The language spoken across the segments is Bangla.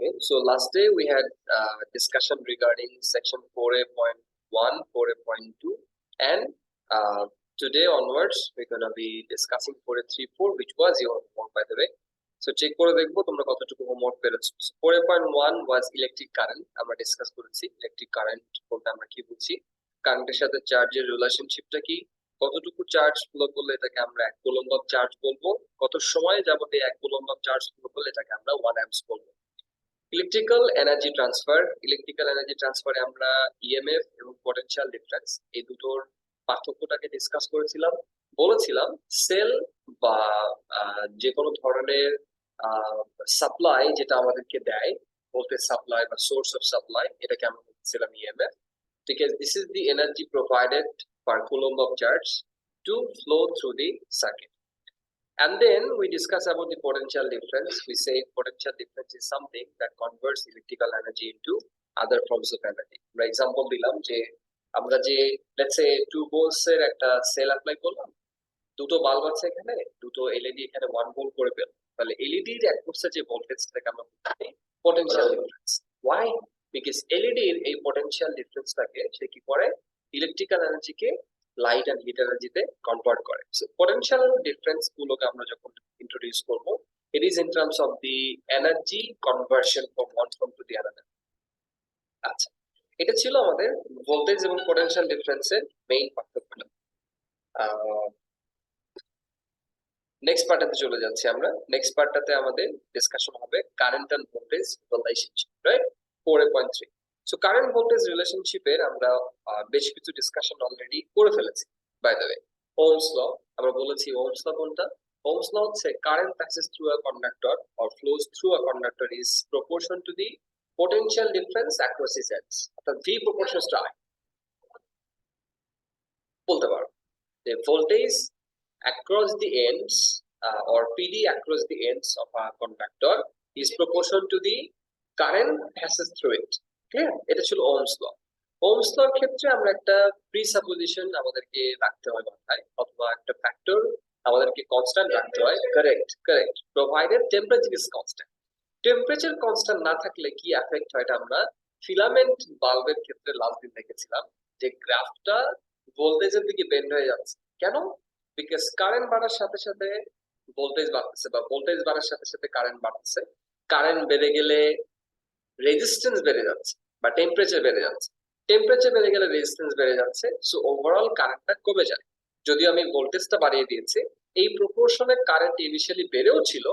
Okay, so last day we had discussion regarding section 4A.1, 4A.2, and today onwards we're going to be discussing 4A.3.4, which was your homework, by the way. So check করে দেখবো তোমরা কতটুকু হোমওয়ার্ক পেরেছো। 4A.1 was electric current, আমরা ডিসকাস করেছি ইলেকট্রিক কারেন্ট বলতে আমরা কি বুঝি, কারেন্টের সাথে চার্জের রিলেশনশিপটা কি, কতটুকু চার্জ ফ্লো করলে এটাকে আমরা 1 কুলম্ব অফ চার্জ বলবো, কত সময় যাবতে 1 কুলম্ব অফ চার্জ ফ্লো করলে এটাকে আমরা 1 অ্যাম্পস বলবো। ইলেকট্রিক্যাল এনার্জি ট্রান্সফারে আমরা ইএমএফ এবং পটেনশিয়াল ডিফারেন্স এই দুটোর পার্থক্যটাকে ডিসকাস করেছিলাম। বলেছিলাম সেল বা যে কোনো ধরনের সাপ্লাই যেটা আমাদেরকে দেয়, ভোল্টেজ সাপ্লাই বা সোর্স অফ সাপ্লাই, এটাকে আমরা বলছিলাম ইএমএফ। ঠিক আছে, this is the energy provided per coulomb of charge to flow through the circuit. And then we discuss about the potential difference. We say potential difference is something that converts electrical energy into other forms of energy. For example, দিলাম যে আমরা যে let's say 2 volts এর একটা সেল অ্যাপ্লাই করলাম, দুটো বাল্ব আছে এখানে, দুটো এলইডি এখানে 1 ভোল্ট করে পেল, তাহলে এলইডি এর অ্যাক্রসে যে ভোল্টেজটাকে আমরা বলছি potential difference. Why? Because LED এর এই পটেনশিয়াল ডিফারেন্সটাকে সে কি করে ইলেকট্রিক্যাল এনার্জিকে লাইট এন্ড হিট এনার্জিতে কনভার্ট করে। সো পটেনশিয়াল ডিফারেন্স গুলোকে আমরা যখন ইন্ট্রোডিউস করব, it is in terms of the energy conversion from one form to the another. আচ্ছা, এটা ছিল আমাদের ভোল্টেজ এবং পটেনশিয়াল ডিফারেন্সের মেইন পার্থক্যটা। নেক্সট পার্টটাতে চলে যাচ্ছি আমরা। নেক্সট পার্টটাতে আমাদের ডিসকাশন হবে current and voltage relationship, right? 4.3। So current voltage রিলেশনশিপের আমরা বেশ কিছু ডিসকাশন অলরেডি করে ফেলেছি। By the way, Ohm's law আমরা বলেছি। ওহমস ল কোনটা? ওহমস ল হচ্ছে current passes through a conductor or flows through a conductor is proportional to the potential difference across its ends. অর্থাৎ V proportions to I বলতে পারো যে voltage across the ends or PD across the ends of a conductor is proportional to the current passes through it. Clear? এটা ছিল ওহমস ল। ওহমস লর ক্ষেত্রে আমরা একটা প্রিসাপোজিশন আমাদেরকে রাখতে হয় মাথায়, অথবা একটা ফ্যাক্টর আমাদেরকে কনস্ট্যান্ট রাখতে হয়। Correct provided temperature is constant. Temperature constant না থাকলে কি এফেক্ট হয়, এটা আমরা ফিলামেন্ট বাল্বের ক্ষেত্রে লাস্ট দিন দেখেছিলাম যে গ্রাফটা ভোল্টেজের দিকে বেন্ড হয়ে যাচ্ছে। কেন? বিকজ কারেন্ট বাড়ার সাথে সাথে ভোল্টেজ বাড়তেছে, বা ভোল্টেজ বাড়ার সাথে সাথে কারেন্ট বাড়তেছে। কারেন্ট বেড়ে গেলে রেজিস্ট্যান্স বেড়ে যাচ্ছে বা টেম্পারেচার বেড়ে যাচ্ছে, টেম্পারেচার বেড়ে গেলে রেজিস্ট্যান্স বেড়ে যাচ্ছে। সো ওভারঅল কারেন্টটা কমে যায়। যদিও আমি ভোল্টেজটা বাড়িয়ে দিয়েছি, এই প্রপোর্শনে কারেন্ট ইনিশিয়ালি বেড়েও ছিল,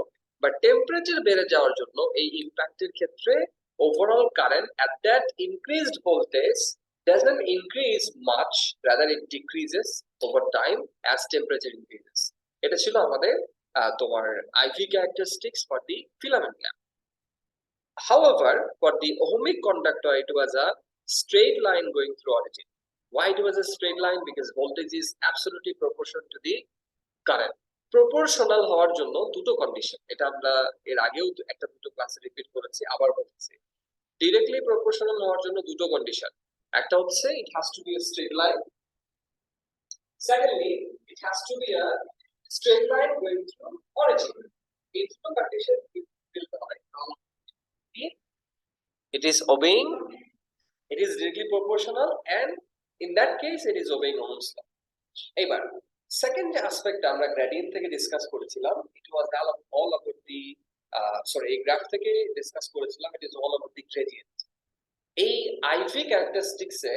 বাট টেম্পারেচার বেড়ে যাওয়ার জন্য এই ইম্প্যাক্টের ক্ষেত্রে overall current at that increased voltage doesn't increase much, rather it decreases over time as temperature increases. এটা ছিল আমাদের তোমার IV characteristics for the filament lamp. However, for the ohmic conductor, it was a straight line going through origin. Why it was a straight line? Because voltage is absolutely proportional to the current. Proportional হওয়ার জন্য দুটো কন্ডিশন, এটা আমরা এর আগেও একটা দুটো ক্লাসে রিপিট করেছি, আবার বলছি। ডিরেক্টলি প্রপোর্শনাল হওয়ার জন্য দুটো কন্ডিশন, একটা হচ্ছে it has to be a straight line, secondly it has to be a straight line going through origin. এই দুটো কন্ডিশন ফিলতে হয়। It is obeying, it is directly proportional, and in that case it is obeying Ohm's law. এবার সেকেন্ড যে অ্যাসপেক্ট আমরা গ্রেডিয়েন্ট থেকে ডিসকাস করেছিলাম, it was all about the এই গ্রাফ থেকে ডিসকাস করেছিলাম, it is all about the gradient. এই আইভি ক্যারেক্টারিস্টিক্সে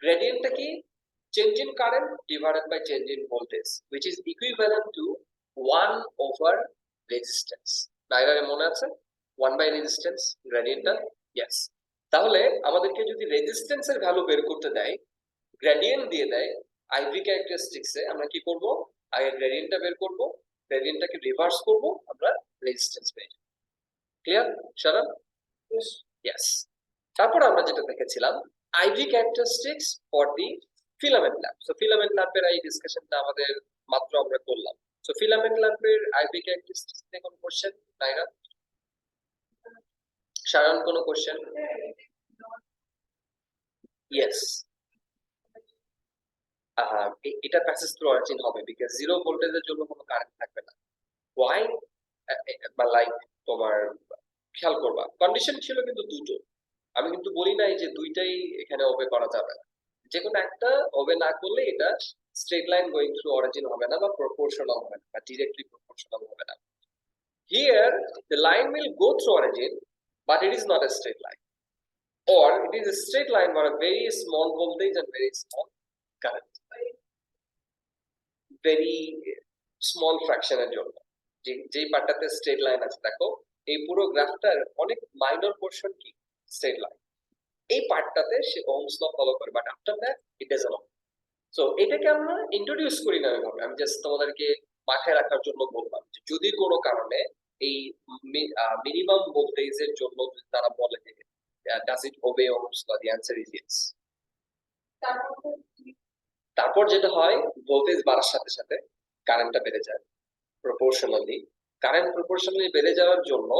গ্রেডিয়েন্টটা কি? Change in current divided by change in voltage, which is equivalent to 1 over resistance. ডায়াগ্রামে মনে আছে 1 by রেজিস্ট্যান্স গ্রেডিয়েন্টটা? ইয়েস। তাহলে আমাদেরকে যদি রেজিস্ট্যান্সের ভ্যালু বের করতে দেয়, গ্রেডিয়েন্ট দিয়ে দেয় আইভি ক্যারেক্টারিস্টিক্সে, আমরা কি করব? আগে গ্রেডিয়েন্টটা বের করব, গ্রেডিয়েন্টটাকে রিভার্স করব, আমরা রেজিস্ট্যান্স পেয়ে যাব। ক্লিয়ার শারান? ইয়েস। তারপর আমরা যেটা দেখেছিলাম I V characteristics for the filament lamp. So filament ল্যাম্পের এই ডিসকাশনটা আমাদের মাত্র আমরা করলাম। সো ফিলামেন্ট ল্যাম্পের আইভি ক্যারেক্টারিস্টিক্স নিয়ে কোনো কোশ্চেন? নাইরা, শারান, কোনো কোশ্চেন? ইয়েস, এটা প্যাসেজ থ্রু অরিজিন হবে, বিকজ জিরো ভোল্টেজের জন্য কোনো কারেন্ট থাকবে না। ওয়াই? বা লাইক তোমার খেয়াল করবা কন্ডিশন ছিল কিন্তু দুটো, আমি কিন্তু বলি নাই যে দুইটাই এখানে ওবে করা যাবে না, যে কোনো একটা ওবে না করলে এটা straight line going through origin হবে না বা প্রপোর্শনাল হবে না বা ডিরেক্টলি প্রপোর্শনাল হবে না। Here the line will go through origin but it is not a straight line, or it is a straight line for a very small voltage and very small current, very small fraction এর জন্য যে পার্টটাতে স্ট্রেট লাইন আছে। দেখো এই পুরো গ্রাফটার অনেক মাইনর পোরশন কি স্ট্রেট লাইন, এই পার্টটাতে সে ওহমস ল ফলো করে, but after that it doesn't. So এটাকে আমরা ইন্ট্রোডিউস করি না এভাবে, আমি জাস্ট তোমাদেরকে মাথায় রাখার জন্য বললাম যে যদি কোনো কারণে এই মিনিমাম ভোল্টেজের জন্য যদি তারা বলে যে does it obey Ohm's law, the answer is yes. তারপর যেটা হয় ভোল্টেজ বাড়ার সাথে সাথে কারেন্টটা বেড়ে যায় প্রপোর্শনালি। কারেন্ট প্রপোর্শনালি বেড়ে যাওয়ার জন্য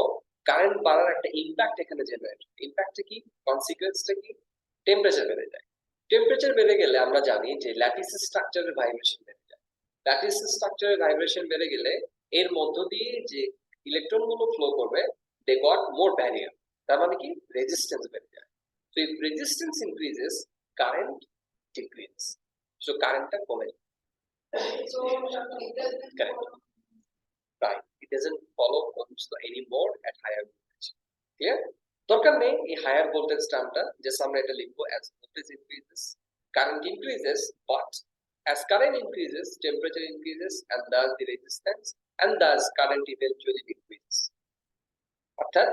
কারেন্ট বাড়ার একটা ইমপ্যাক্ট এখানে জেনারেট, ইমপ্যাক্টটা কি, কনসিকুয়েন্সটা কি, টেম্পারেচার বেড়ে যায়। টেম্পারেচার বেড়ে গেলে আমরা জানি যে ল্যাটিস স্ট্রাকচারের ভাইব্রেশন বেড়ে যায়। ল্যাটিস স্ট্রাকচারের ভাইব্রেশন বেড়ে গেলে এর মধ্য দিয়ে যে ইলেকট্রন গুলো ফ্লো করবে দে গট মোর ব্যারিয়ার, তার মানে কি রেজিস্ট্যান্স বেড়ে যায়। So if resistance increases current decrease, so কারেন্টটা কমে যায়। Correct. Right, it doesn't follow Ohm's law anymore at higher voltage. Clear? দরকার নেই এই হায়ার ভোল্টেজ টার্মটা, জাস্ট আমরা এটা লিখবো as voltage increases current increases, but as current increases temperature increases and thus the resistance and thus current eventually decreases. অর্থাৎ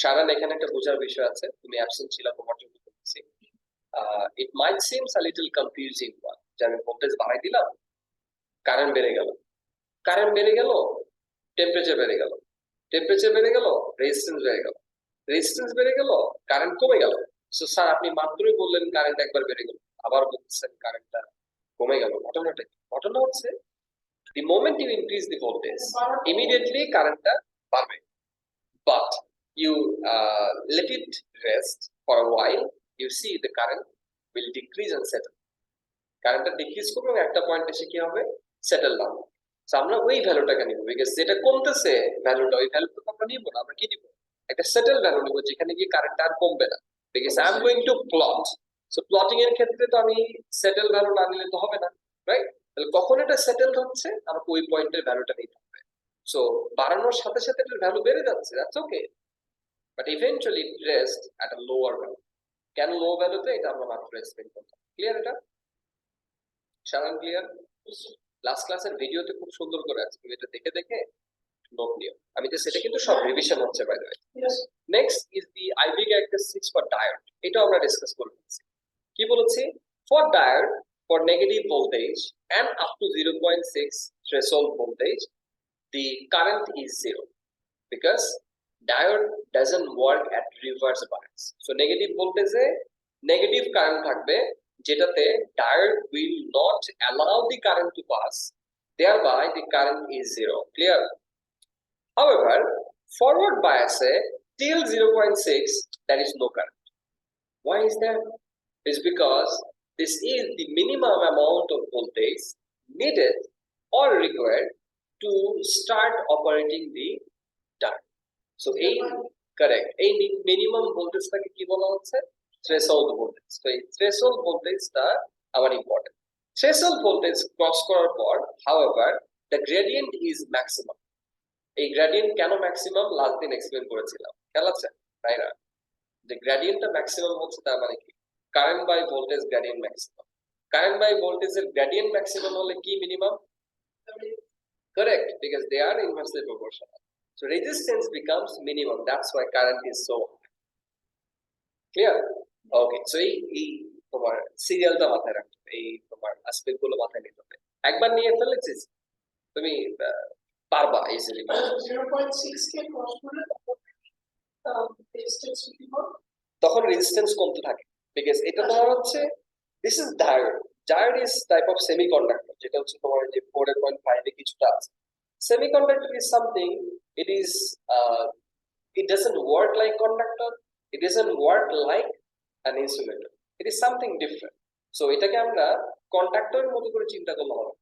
সারান এখানে একটা বোঝার বিষয় আছে, তুমি অ্যাবসেন্ট ছিল তোমার জন্য বলছি। it might seems a little confusing one, যে আমি ভোল্টেজ বাড়াই দিলাম কারেন্ট বেড়ে গেল, কারেন্ট বেড়ে গেল টেম্পারেচার বেড়ে গেল, টেম্পারেচার বেড়ে গেল রেজিস্ট্যান্স বেড়ে গেল, রেজিস্ট্যান্স বেড়ে গেল কারেন্ট কমে গেল। সো স্যার আপনি মাত্রই বললেন কারেন্ট একবার বেড়ে গেল, আবার বলছেন কারেন্টটা কমে গেল, ঘটনাটা কি? ঘটনা হচ্ছে the moment you increase the voltage immediately কারেন্টটা বাড়বে, but you let it rest for a while, you see the current will decrease and settle, কারেন্টটা ডিক্রিজ করবে এবং একটা পয়েন্ট এসে কি হবে সেটেল ডাউন। সো আমরা ওই ভ্যালুটাকে নিব, বিকজ যেটা কমতেছে ভ্যালুটা ওই ভ্যালুটা আমরা নিব না, আমরা কি নিব একটা সেটেল ভ্যালু নিব যেখানে গিয়ে কারেন্ট আর কমবে না, because I am going to plot. So plotting এর ক্ষেত্রে তো আমি সেটেল ভ্যালু না নিলে তো হবে না, রাইট? তাহলে কখন এটা সেটেল হচ্ছে আমাকে ওই পয়েন্টের ভ্যালুটা নিতে হবে। সো বাড়ানোর সাথে সাথে এটার ভ্যালু বেড়ে যাচ্ছে, that's okay, but eventually it rest at a lower value. কেন লো ভ্যালুতে এটা আমরা মাত্র এক্সপ্লেইন করলাম। ক্লিয়ার এটা? সারান ক্লিয়ার? লাস্ট ক্লাসের ভিডিওতে খুব সুন্দর করে আছে, তুমি এটা দেখে দেখে নোট নিও। আমি যে সেটা কিন্তু সব রিভিশন হচ্ছে by the way. Next is the IV characteristics for diode, এটা আমরা ডিসকাস করে ফেলছি। কি বলেছি? For diode for negative voltage and up to 0.6 threshold voltage the current is zero because diode doesn't work at reverse bias. So negative voltage A negative current থাকবে যেটাতে diode will not allow the current to pass, thereby the current is zero. Clear? However, forward bias till 0.6 there is no current. Why is that? It's because this is the minimum amount of voltage needed or required to start operating the diode. So correct, এই minimum voltage টাকে কি বলা হচ্ছে? Threshold voltage. So এই threshold voltage টা আমার important. Threshold voltage cross করার পর, however, the gradient is maximum. এই gradient কেন maximum লাস্ট দিন এক্সপ্লেইন করেছিলাম, খেয়াল আছে তাই না? যে গ্রেডিয়েন্টটা ম্যাক্সিমাম হচ্ছে তার মানে কি current by voltage gradient maximum. Current by ভোল্টেজের গ্রেডিয়েন্ট ম্যাক্সিমাম হলে কি minimum? Correct, because they are inversely proportional. So resistance becomes minimum, that's why current is so high. Clear? Okay, so এই তোমার সিরিয়ালটা মাথায় রাখতে হবে, এই তোমার অ্যাসপেক্ট গুলো মাথায় নিতে হবে। একবার নিয়ে ফেলেছিস তুমি পারবা ইজিলি। 0.6 কে ক্রস করলে রেজিস্ট্যান্স তখন রেজিস্ট্যান্স কমতে থাকে, বিকজ এটা তোমার হচ্ছে this is diode. Diode is type of semiconductor, যেটা হচ্ছে তোমার যে 4.5 এ কিছুটা আছে। Semiconductor is something, it is it doesn't work like conductor, it doesn't work like an insulator, it is something different. So এটাকে আমরা কন্ডাক্টরের মতো করে চিন্তা করলে হবে।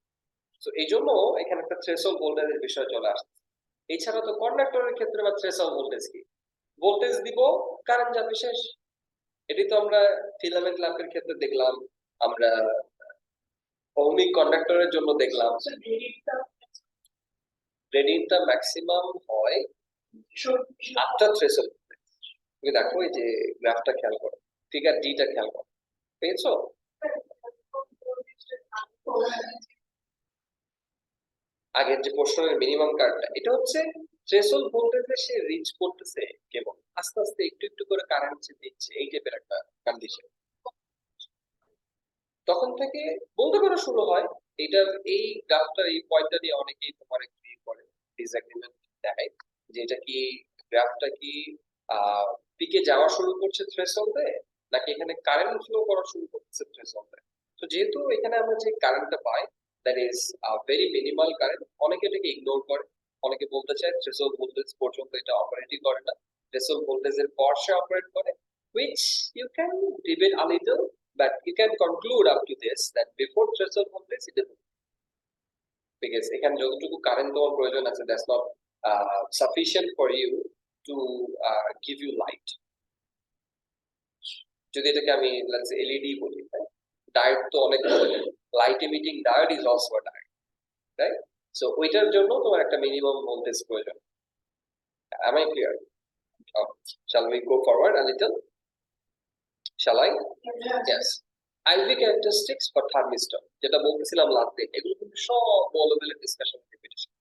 সো এই জন্য এখানে একটা থ্রেশহোল্ড ভোল্টেজের বিষয় চলে আসছে। এছাড়া তো কন্ডাক্টরের ক্ষেত্রে বা থ্রেশহোল্ড ভোল্টেজ কি, ভোল্টেজ দিব কারেন্ট যাবে শেষ। এটি তো আমরা ফিলামেন্ট ল্যাম্পের ক্ষেত্রে দেখলাম, আমরা ওহমিক কন্ডাক্টরের জন্য দেখলাম। রেডিংটা ম্যাক্সিমাম হয় আফটার থ্রেশহোল্ড। তুমি দেখো এই যে গ্রাফটা খেয়াল করো, ফিগার ডিটা খেয়াল করো, পেয়েছো? আগের যে প্রশ্নের মিনিমাম কার্ভটা, এটা হচ্ছে থ্রেশহোল্ড ভোল্টেজে সে রিচ করতেছে কেবল, আস্তে আস্তে একটু একটু করে কারেন্ট দিচ্ছে, এই টাইপের একটা কন্ডিশন। তখন থেকে বলতে পারো শুরু হয়। এটার এই গ্রাফটার এই পয়েন্টটা নিয়ে অনেকেই তোমার একটু করে ডিসএগ্রিমেন্ট দেখায় যে এটা কি, গ্রাফটা কি পিকে যাওয়া শুরু করছে থ্রেশহোল্ডে, নাকি এখানে কারেন্ট ফ্লো করা শুরু করছে থ্রেশহোল্ডে। তো যেহেতু এখানে আমরা যে কারেন্টটা পাই that is very minimal current, অনেকে এটাকে ইগনোর করে, অনেকে বলতে চায় থ্রেশহোল্ড ভোল্টেজ পর্যন্ত এটা অপারেটই করে না, থ্রেশহোল্ড ভোল্টেজের পর সে অপারেট করে, which you can debate a little, but you can conclude up to this that before threshold voltage it is, because এখানে যতটুকু কারেন্ট দেওয়ার প্রয়োজন আছে that's not sufficient for you to give you light। যদি এটাকে আমি let's say এলইডি বলি, ডায়োড তো অনেক ধরনের, light emitting diode is also a diode, right? So ওইটার জন্য তোমার একটা মিনিমাম ভোল্টেজ প্রয়োজন। am I clear? Shall we go forward a little? Shall I? Yes. IV characteristics for thermistor, যেটা বলতেছিলাম লাস্টে, এগুলো কিন্তু সব ও লেভেলের ডিসকাশন রিপিটিশন।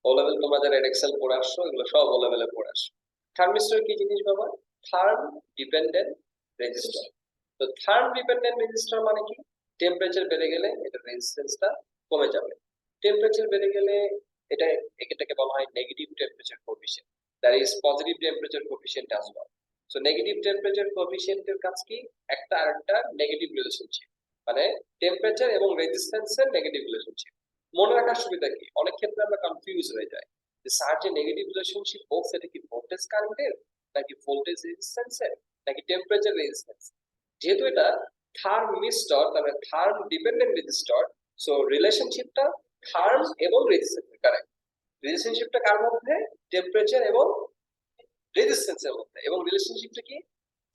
ও লেভেল তোমরা যারা এক্সেল পড়ে আসছো এগুলো সব ও লেভেলে পড়ে আসছো। থার্মিস্টর কি জিনিস বাবা? থার্ম ডিপেন্ডেন্ট রেজিস্টর। তো থার্ম ডিপেন্ডেন্ট রেজিস্টর মানে কি? টেম্পারেচার বেড়ে গেলে এটা রেজিস্ট্যান্সটা কমে যাবে, টেম্পারেচার বেড়ে গেলে এটা, এটাকে বলা হয় negative temperature coefficient, that is positive temperature coefficient as well. So negative temperature কোএফিশিয়েন্টের কাজ কি? একটা আরেকটা নেগেটিভ রিলেশনশিপ, মানে টেম্পারেচার এবং রেজিস্ট্যান্সের নেগেটিভ রিলেশনশিপ। মনে রাখার সুবিধা কি, অনেক ক্ষেত্রে আমরা কনফিউজ হয়ে যাই যে স্যার যে নেগেটিভ রিলেশনশিপ বলছে এটা কি ভোল্টেজ কারেন্টের, নাকি ভোল্টেজ রেজিস্ট্যান্সের, নাকি টেম্পারেচার রেজিস্ট্যান্স। যেহেতু এটা থার্মিস্টর তাহলে থার্ম ডিপেন্ডেন্ট রেজিস্টর, সো রিলেশনশিপটা থার্ম এবং রেজিস্ট্যান্সের, কারেক্ট? রিলেশনশিপটা কার মধ্যে? টেম্পারেচার এবং রেজিস্ট্যান্সের মধ্যে, এবং রিলেশনশিপটা কি?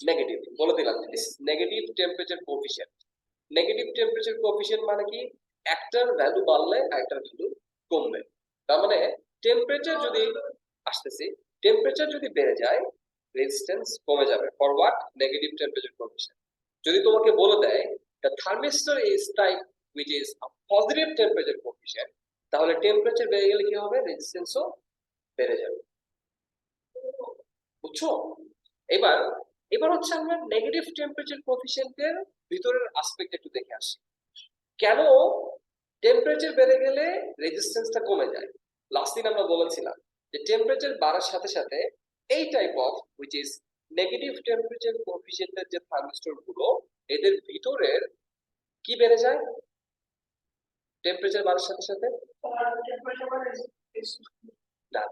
নেগেটিভ। বলে দিলাম this negative temperature coefficient. Negative temperature coefficient মানে কি? একটার ভ্যালু বাড়লে আরেকটার ভ্যালু কমবে। তার মানে টেম্পারেচার যদি আসতেছে, টেম্পারেচার যদি বেড়ে যায় রেজিস্ট্যান্স কমে যাবে। For what? Negative temperature coefficient. যদি তোমাকে বলে দেয় the thermistor is type which is a positive temperature coefficient, তাহলে টেম্পারেচার বেড়ে গেলে কি হবে? রেজিস্ট্যান্সও বেড়ে যাবে। বুঝছো? এবার এবার হচ্ছে আমরা নেগেটিভ টেম্পারেচার কোএফিশিয়েন্টের ভিতরের অ্যাসপেক্ট একটু দেখে আসি। কেন টেম্পারেচার বেড়ে গেলে রেজিস্ট্যান্সটা কমে যায়? লাস্ট দিন আমরা বলেছিলাম যে টেম্পারেচার বাড়ার সাথে সাথে এই type of which is negative temperature কোএফিশিয়েন্টের যে থার্মিস্টর গুলো, এদের ভিতরের কি বেড়ে যায় টেম্পারেচার বাড়ার সাথে সাথে? না,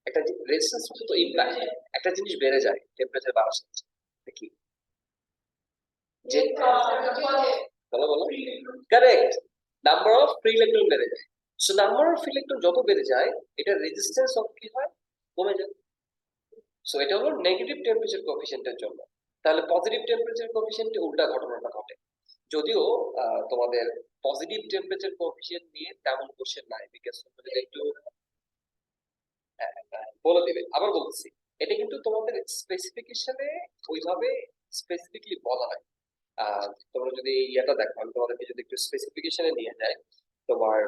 একটা রেজিস্ট্যান্স তো ইমপ্যাক্ট, একটা জিনিস বেড়ে যায় টেম্পারেচার বাড়ার সাথে সাথে, কি? যে বলো বলো, correct, number of free electron বেড়ে যায়। So number of free electron যত বেড়ে যায় এটা রেজিস্ট্যান্স অফ কি হয়? কমে যায়। সো এটা হলো নেগেটিভ টেম্পারেচার কোএফিশিয়েন্টের জন্য। তাহলে পজিটিভ টেম্পারেচার কোএফিশিয়েন্টে উল্টা ঘটনাটা ঘটে। যদিও তোমাদের পজিটিভ টেম্পারেচার কোএফিশিয়েন্ট নিয়ে তেমন কোশ্চেন নাই, বিকজ তোমরা যদি একটু বলে দিবে, আবার বলছি, এটা কিন্তু তোমাদের স্পেসিফিকেশনে ওইভাবে স্পেসিফিকলি বলা নাই। তোমরা যদি ইয়েটা দেখো, আমি তোমাদেরকে যদি একটু স্পেসিফিকেশনে নিয়ে যাই, তোমার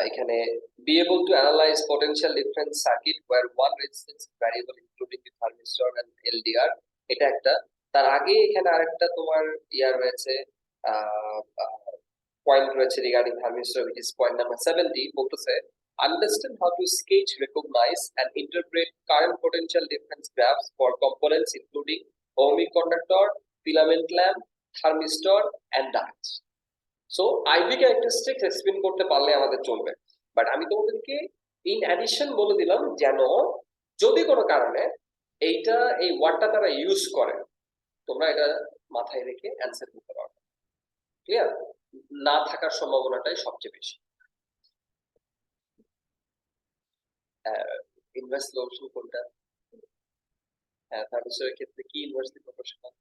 এখানে be able to analyze potential difference circuit where one resistance is variable including the thermistor and LDR, এটা একটা। তার আগে এখানে আরেকটা তোমার ইয়ার রয়েছে, পয়েন্ট রয়েছে regarding thermistor which is point number 70, বলতেছে understand how to sketch, recognize and interpret current potential difference graphs for components including ohmic conductor, filament lamp, thermistor and diodes। So IV characteristics explain করতে পারলে আমাদের চলবে, বাট আমি তোমাদেরকে ইন অ্যাডিশন বলে দিলাম যেন যদি কোনো কারণে এইটা এই ওয়ার্ডটা তারা ইউজ করে তোমরা এটা মাথায় রেখে অ্যান্সার দিতে পারবে। ক্লিয়ার? না থাকার সম্ভাবনাটাই সবচেয়ে বেশি। ইনভার্স অপশন কোনটা? থার্মিস্টরের ক্ষেত্রে কি ইনভার্সলি প্রপোর্শনাল?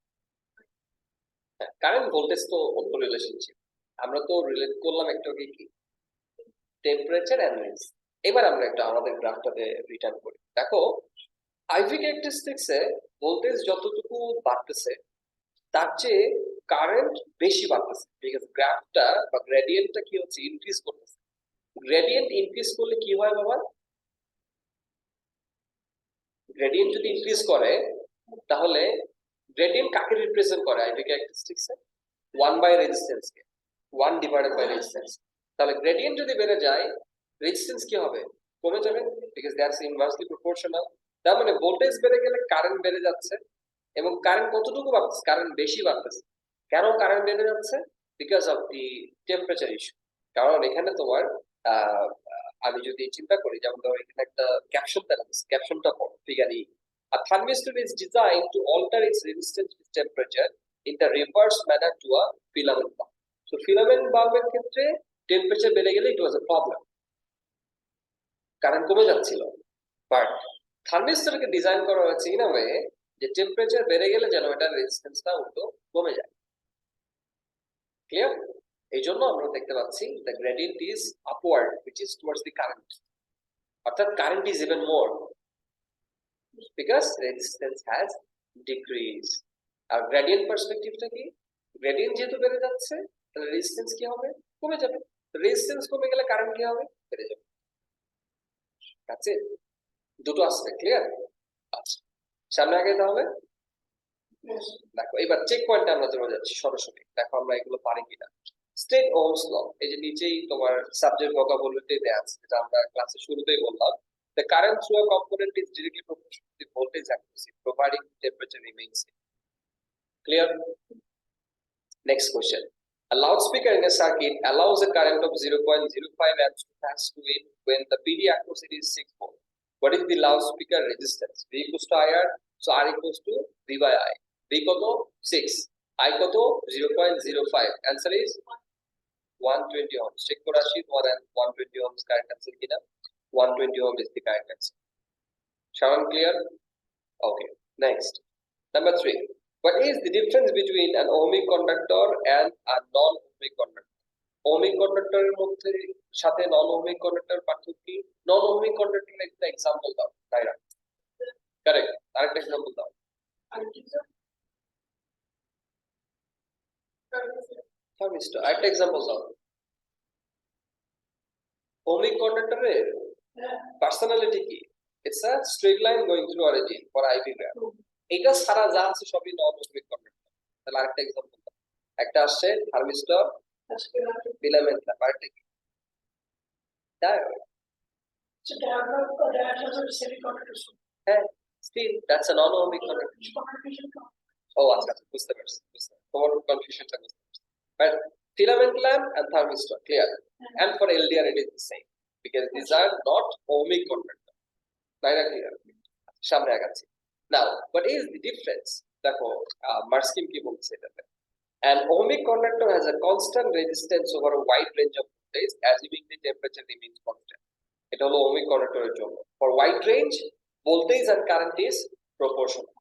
কারেন্ট ভোল্টেজ তো অন্য রিলেশনশিপ, আমরা তো রিলেট করলাম একটু আগে কি টেম্পারেচার এন্ড রেঞ্জ। এবার আমরা একটা আমাদের গ্রাফটাতে রিটার্ন করি। দেখো আইভি ক্যারেক্টারিস্টিক্সে ভোল্টেজ যতটুকু বাড়তেছে তার চেয়ে কারেন্ট বেশি বাড়তেছে, বিকজ গ্রাফটা বা গ্রেডিয়েন্টটা কি হচ্ছে ইনক্রিজ করতেছে। গ্রেডিয়েন্ট ইনক্রিজ করলে কি হয় বাবা? গ্রেডিয়েন্ট যদি ইনক্রিজ করে তাহলে গ্রেডিয়েন্ট কাকে রিপ্রেজেন্ট করে আইভি ক্যারেক্টারিস্টিক্সে? 1 বাই রেজিস্ট্যান্স কে, 1 ডিভাইডেড বাই রেজিস্ট্যান্স। তাহলে গ্রেডিয়েন্ট যদি বেড়ে যায় রেজিস্ট্যান্স কি হবে? কমে যাবে, বিকজ দ্যাটস ইনভার্সলি প্রপোর্শনাল। তার মানে ভোল্টেজ বেড়ে গেলে কারেন্ট বেড়ে যাচ্ছে, এবং কারেন্ট কতটুকু বাড়তেছে? কারেন্ট বেশি বাড়তেছে। কেন কারেন্ট বেড়ে যাচ্ছে? Because of the temperature issue. কারণ এখানে তোমার আহ, আমি যদি চিন্তা করি, যেমন ধরো এখানে একটা ক্যাপশন দেওয়া আছে, ক্যাপশনটা পড়ো figure E. A thermistor is designed to alter its resistance with temperature in the reverse manner to a filament bulb. So filament bulb এর ক্ষেত্রে টেম্পারেচার বেড়ে গেলে it was a problem, current কমে যাচ্ছিল। বাট থার্মিস্টরকে ডিজাইন করা হয়েছে ইন আ ওয়ে যে টেম্পারেচার বেড়ে গেলে যেন এটার রেজিস্ট্যান্সটা উল্টো কমে যায়। ক্লিয়ার? এই জন্য আমরা দেখতে পাচ্ছি the gradient is upward which is towards the current, অর্থাৎ current is even more because resistance has decreased. আর গ্রেডিয়েন্ট পার্সপেক্টিভটা কি? গ্রেডিয়েন্ট যেহেতু বেড়ে যাচ্ছে তাহলে রেজিস্ট্যান্স কি হবে? কমে যাবে। রেজিস্ট্যান্স কমে গেলে কারেন্ট কি হবে? বেড়ে যাবে। দ্যাটস ইট, দুটো আসবে। ক্লিয়ার? আচ্ছা, সামনে আগে তাহলে দেখো এবার চেক পয়েন্টে আমরা চলে যাচ্ছি সরাসরি। দেখো আমরা এগুলো পারি কিনা। স্টেট ওহমস ল, এই যে নিচেই তোমার সাবজেক্ট ভোকাবুলারিতে দেয়া আছে, যেটা আমরা ক্লাসের শুরুতেই বললাম। The current through a component is directly proportional to the voltage accuracy, providing temperature remains same. Clear? Next question. A loudspeaker in a circuit allows a current of 0.05 amps to pass through it when the PD accuracy is 6 volt. What is the loudspeaker resistance? V equals to IR, so R equals to V by I. V কত? 6. I কত? 0.05. Answer is 120 ohms. Check করে আসি more than 120 ohms current answer কিনা। 120 ohm is the correct answer. Sound clear? Okay. Next. Number 3. What is the difference between an ohmic conductor and a non-ohmic conductor? Ohmic conductor এর মধ্যে সাথে non-ohmic conductor পার্থক্য কি? Non-ohmic conductor একটা এক্সাম্পল দাও তাইরা। কারেক্ট, আরেকটা এক্সাম্পল দাও। থার্মিস্টর, আরেকটা এক্সাম্পল দাও। ohmic conductor এর পার্সোনালিটি কি? It's a straight line going through origin for IV graph. এটা সারা যা আছে সবই non-ohmic conductor। তাহলে আরেকটা এক্সাম্পল দাও। একটা আসছে থার্মিস্টর, ফিলামেন্ট ল্যাম্প, আরেকটা কি? ডায়োড। হ্যাঁ, still that's a non-ohmic conductor. ও আচ্ছা আচ্ছা, বুঝতে পারছি, তোমার কনফিউশনটা বুঝতে পারছি। But filament lamp and thermistor, clear? And for LDR it is the same because these are not ohmic conductor. Naira clear? সামনে আগাচ্ছি। Now, what is the difference? দেখো মার্সকিম কি বলছে এটাতে? An ohmic conductor has a constant resistance over a wide range of voltage assuming the temperature remains constant. এটা হলো ohmic conductor এর জন্য। For wide range, voltage and current is proportional.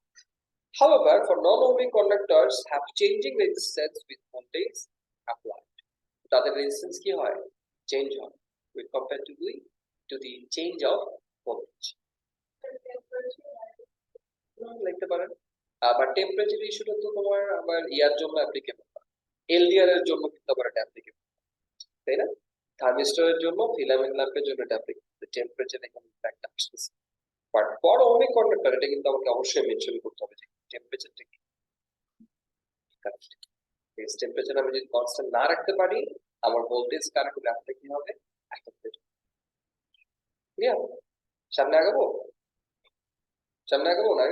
However, for non-ohmic conductors have changing resistance with voltage applied. তাদের রেজিস্ট্যান্স কি হয়? চেঞ্জ হয় with compared to the change of voltage. লিখতে পারেন। আবার টেম্পারেচার ইস্যুটা তো তোমার আবার ইয়ার জন্য অ্যাপ্লিকেবল, এলডিআর এর জন্য কিন্তু আবার এটা অ্যাপ্লিকেবল, তাই না? থার্মিস্টরের জন্য, ফিলামেন্ট ল্যাম্পের জন্য এটা অ্যাপ্লিকেবল, টেম্পারেচার এখানে একটা আসছে। বাট ফর ohmic কন্ডাক্টর এটা কিন্তু আমাকে অবশ্যই মেনশন করতে হবে যে টেম্পারেচারটা কি। টেম্পারেচার আমি যদি কনস্ট্যান্ট না রাখতে পারি আমার ভোল্টেজ কারেন্ট গ্রাফটা কি হবে? ক্লিয়ার? সামনে আগাবো, সামনে আগাবো না?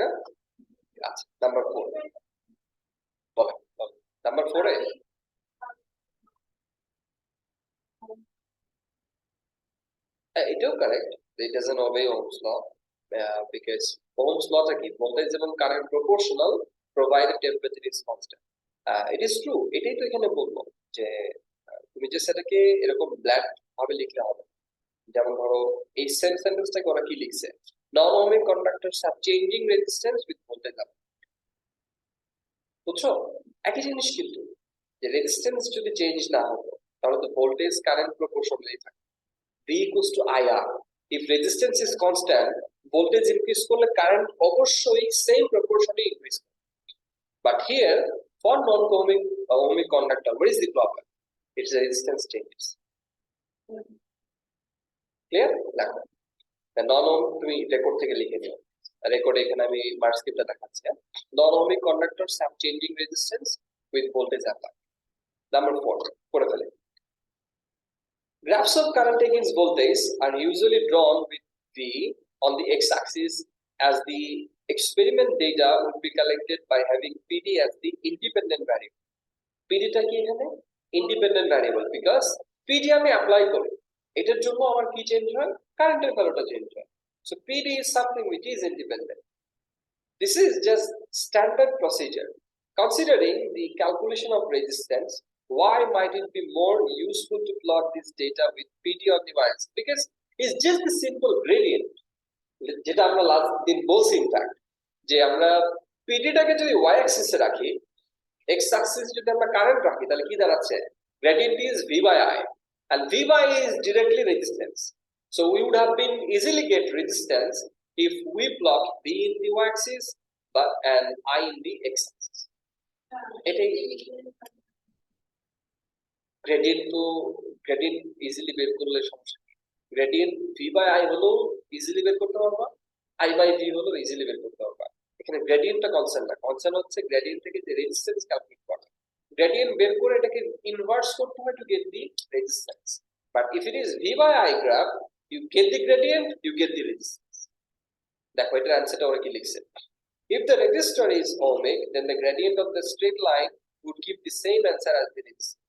আচ্ছা, নাম্বার 4 বলেন, নাম্বার 4 এ এটাও correct, it doesn't obey Ohm's law because Ohm's law টা কি? ভোল্টেজ এবং current proportional provided temperature is constant. It is true, এটাই তো এখানে বলবো যে তুমি যে সেটাকে এরকম ব্ল্যাক ভাবে লিখলে হবে, যেমন ধরো এই সেম সেন্টেন্সটাকে ওরা কি লিখছে, non ohmic কন্ডাক্টরস have changing resistance with voltage up. বুঝছো? একই জিনিস কিন্তু, যে রেজিস্ট্যান্স যদি চেঞ্জ না হতো তাহলে তো ভোল্টেজ কারেন্ট প্রপোর্শনালি থাকে, V equals to IR. If resistance is constant, voltage increase করলে কারেন্ট অবশ্যই সেম প্রপোর্শনে ইনক্রিজ করে। But here, for non-ohmic ohmic conductor, what is the problem? Its resistance changes. Clear? দেখো, non-ohm তুমি রেকর্ড থেকে লিখে নিও, রেকর্ডে এখানে আমি মার্কস্ক্রিপ্টটা দেখাচ্ছি। Non-ohmic conductors have changing resistance with voltage applied. Number 4, করে ফেলে। Graphs of current against voltage are usually drawn with V on the x-axis, as the experiment data would be collected by having PD as the independent variable. PD টা কি এখানে? Independent variable, because PD আমি অ্যাপ্লাই করি, এটার জন্য আমার কি চেঞ্জ হয়? কারেন্টের ভ্যালুটা চেঞ্জ হয়। So PD is something which is independent. This is just standard procedure. Considering the calculation of resistance, why might it be more useful to plot this data with PD on the y-axis? Because it's just a simple gradient. যেটা আমরা লাস্ট দিন বলছি ইনফ্যাক্ট, যে আমরা পিডিটাকে যদি y axis এ রাখি, x axis যদি আমরা কারেন্ট রাখি, তাহলে কি দাঁড়াচ্ছে? Gradient is V by I, and V by I is directly resistance. So we would have been easily get resistance if we plot V in the y axis and I in the x axis. এটাই গ্রেডিয়েন্ট, তো গ্রেডিয়েন্ট ইজিলি বের করলে সমস্যা নেই। গ্রেডিয়েন্ট V by I হলো ইজিলি বের করতে পারবা, I by V হলো ইজিলি বের করতে পারবা। এখানে গ্রেডিয়েন্টটা কনসার্ন না, কনসার্ন হচ্ছে গ্রেডিয়েন্ট থেকে যে রেজিস্ট্যান্স ক্যালকুলেট করা। গ্রেডিয়েন্ট বের করে এটাকে ইনভার্স করতে হয় to get the resistance. But if it is V by I graph, you get the gradient, you get the resistance. দেখো এটার অ্যানসারটা ওরা কি লিখছে। If the resistor is ohmic, then the gradient of the straight line would give the same answer as the resistance.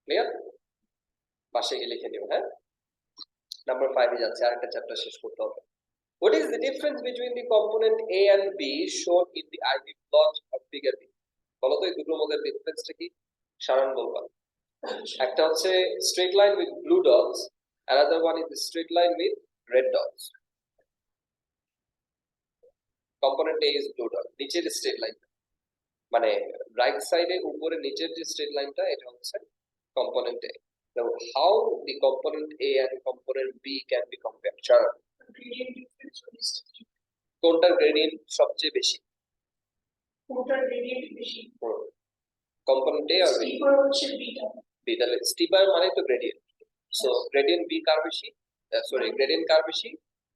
Clear? পাশে গিয়ে লিখে নিও, হ্যাঁ। নাম্বার 5 এ যাচ্ছে, আরেকটা চ্যাপ্টার শেষ করতে হবে। What is the difference between the component A and B shown in the IV plot of figure B? বলো তো এই দুটোর মধ্যে ডিফারেন্সটা কি? সারান বলবা। একটা হচ্ছে straight line with blue dots, another one is the straight line with red dots. Component A is blue dot, নিচের straight line, মানে রাইট সাইডে উপরে নিচের যে স্ট্রেট লাইনটা, এটা হচ্ছে component A. Now how the component A and component B can be compared? কোনটার গ্রেডিয়েন্ট সবচেয়ে বেশি? কোনটার গ্রেডিয়েন্ট বেশি? কম্পোনেন্ট A আর B? স্টিপার হচ্ছে B, তাহলে স্টিপার মানে তো গ্রেডিয়েন্ট। সো গ্রেডিয়েন্ট B কার বেশি? সরি, গ্রেডিয়েন্ট কার বেশি?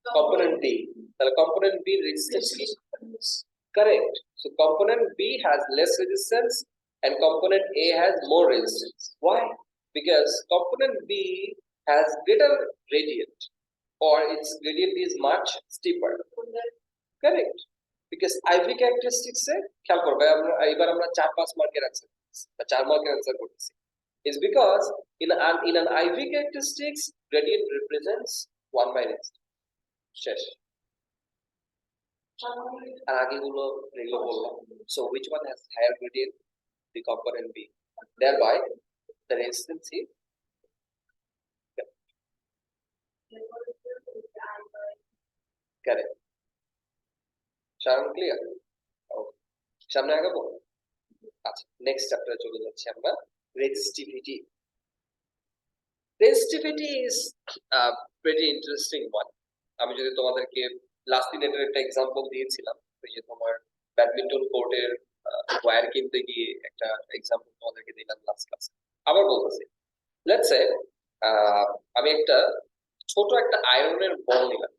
Component B। তাহলে কম্পোনেন্ট B রেজিস্ট্যান্স কি? Correct. So component B has less resistance and component A has more resistance. Why? Because component B has greater gradient, or its gradient is much steeper. Correct. Because IV characteristics se খেয়াল করবে, আমরা এবার আমরা 4-5 মার্কের आंसर বা 4 মার্কের आंसर করতেছি, is because in an IV characteristics gradient represents 1 by resistance. শেষ। আর আগেগুলো যেগুলো বললাম, so which one has higher gradient? The component B, thereby the resistance is correct. Sound clear? Okay, সামনে আগাবো। আচ্ছা, নেক্সট চ্যাপ্টারে চলে যাচ্ছি আমরা, resistivity. Resistivity is a pretty interesting one. আমি যদি তোমাদেরকে লাস্ট দিন এটার একটা एग्जांपल দিয়েছিলাম, ওই যে তোমার ব্যাডমিন্টন কোর্টের ওয়্যার কিনতে গিয়ে একটা एग्जांपल তোমাদেরকে দিলাম লাস্ট ক্লাসে। আবার বলতেছি, লেটস সে আমি একটা ছোট একটা আয়রনের বল নিলাম,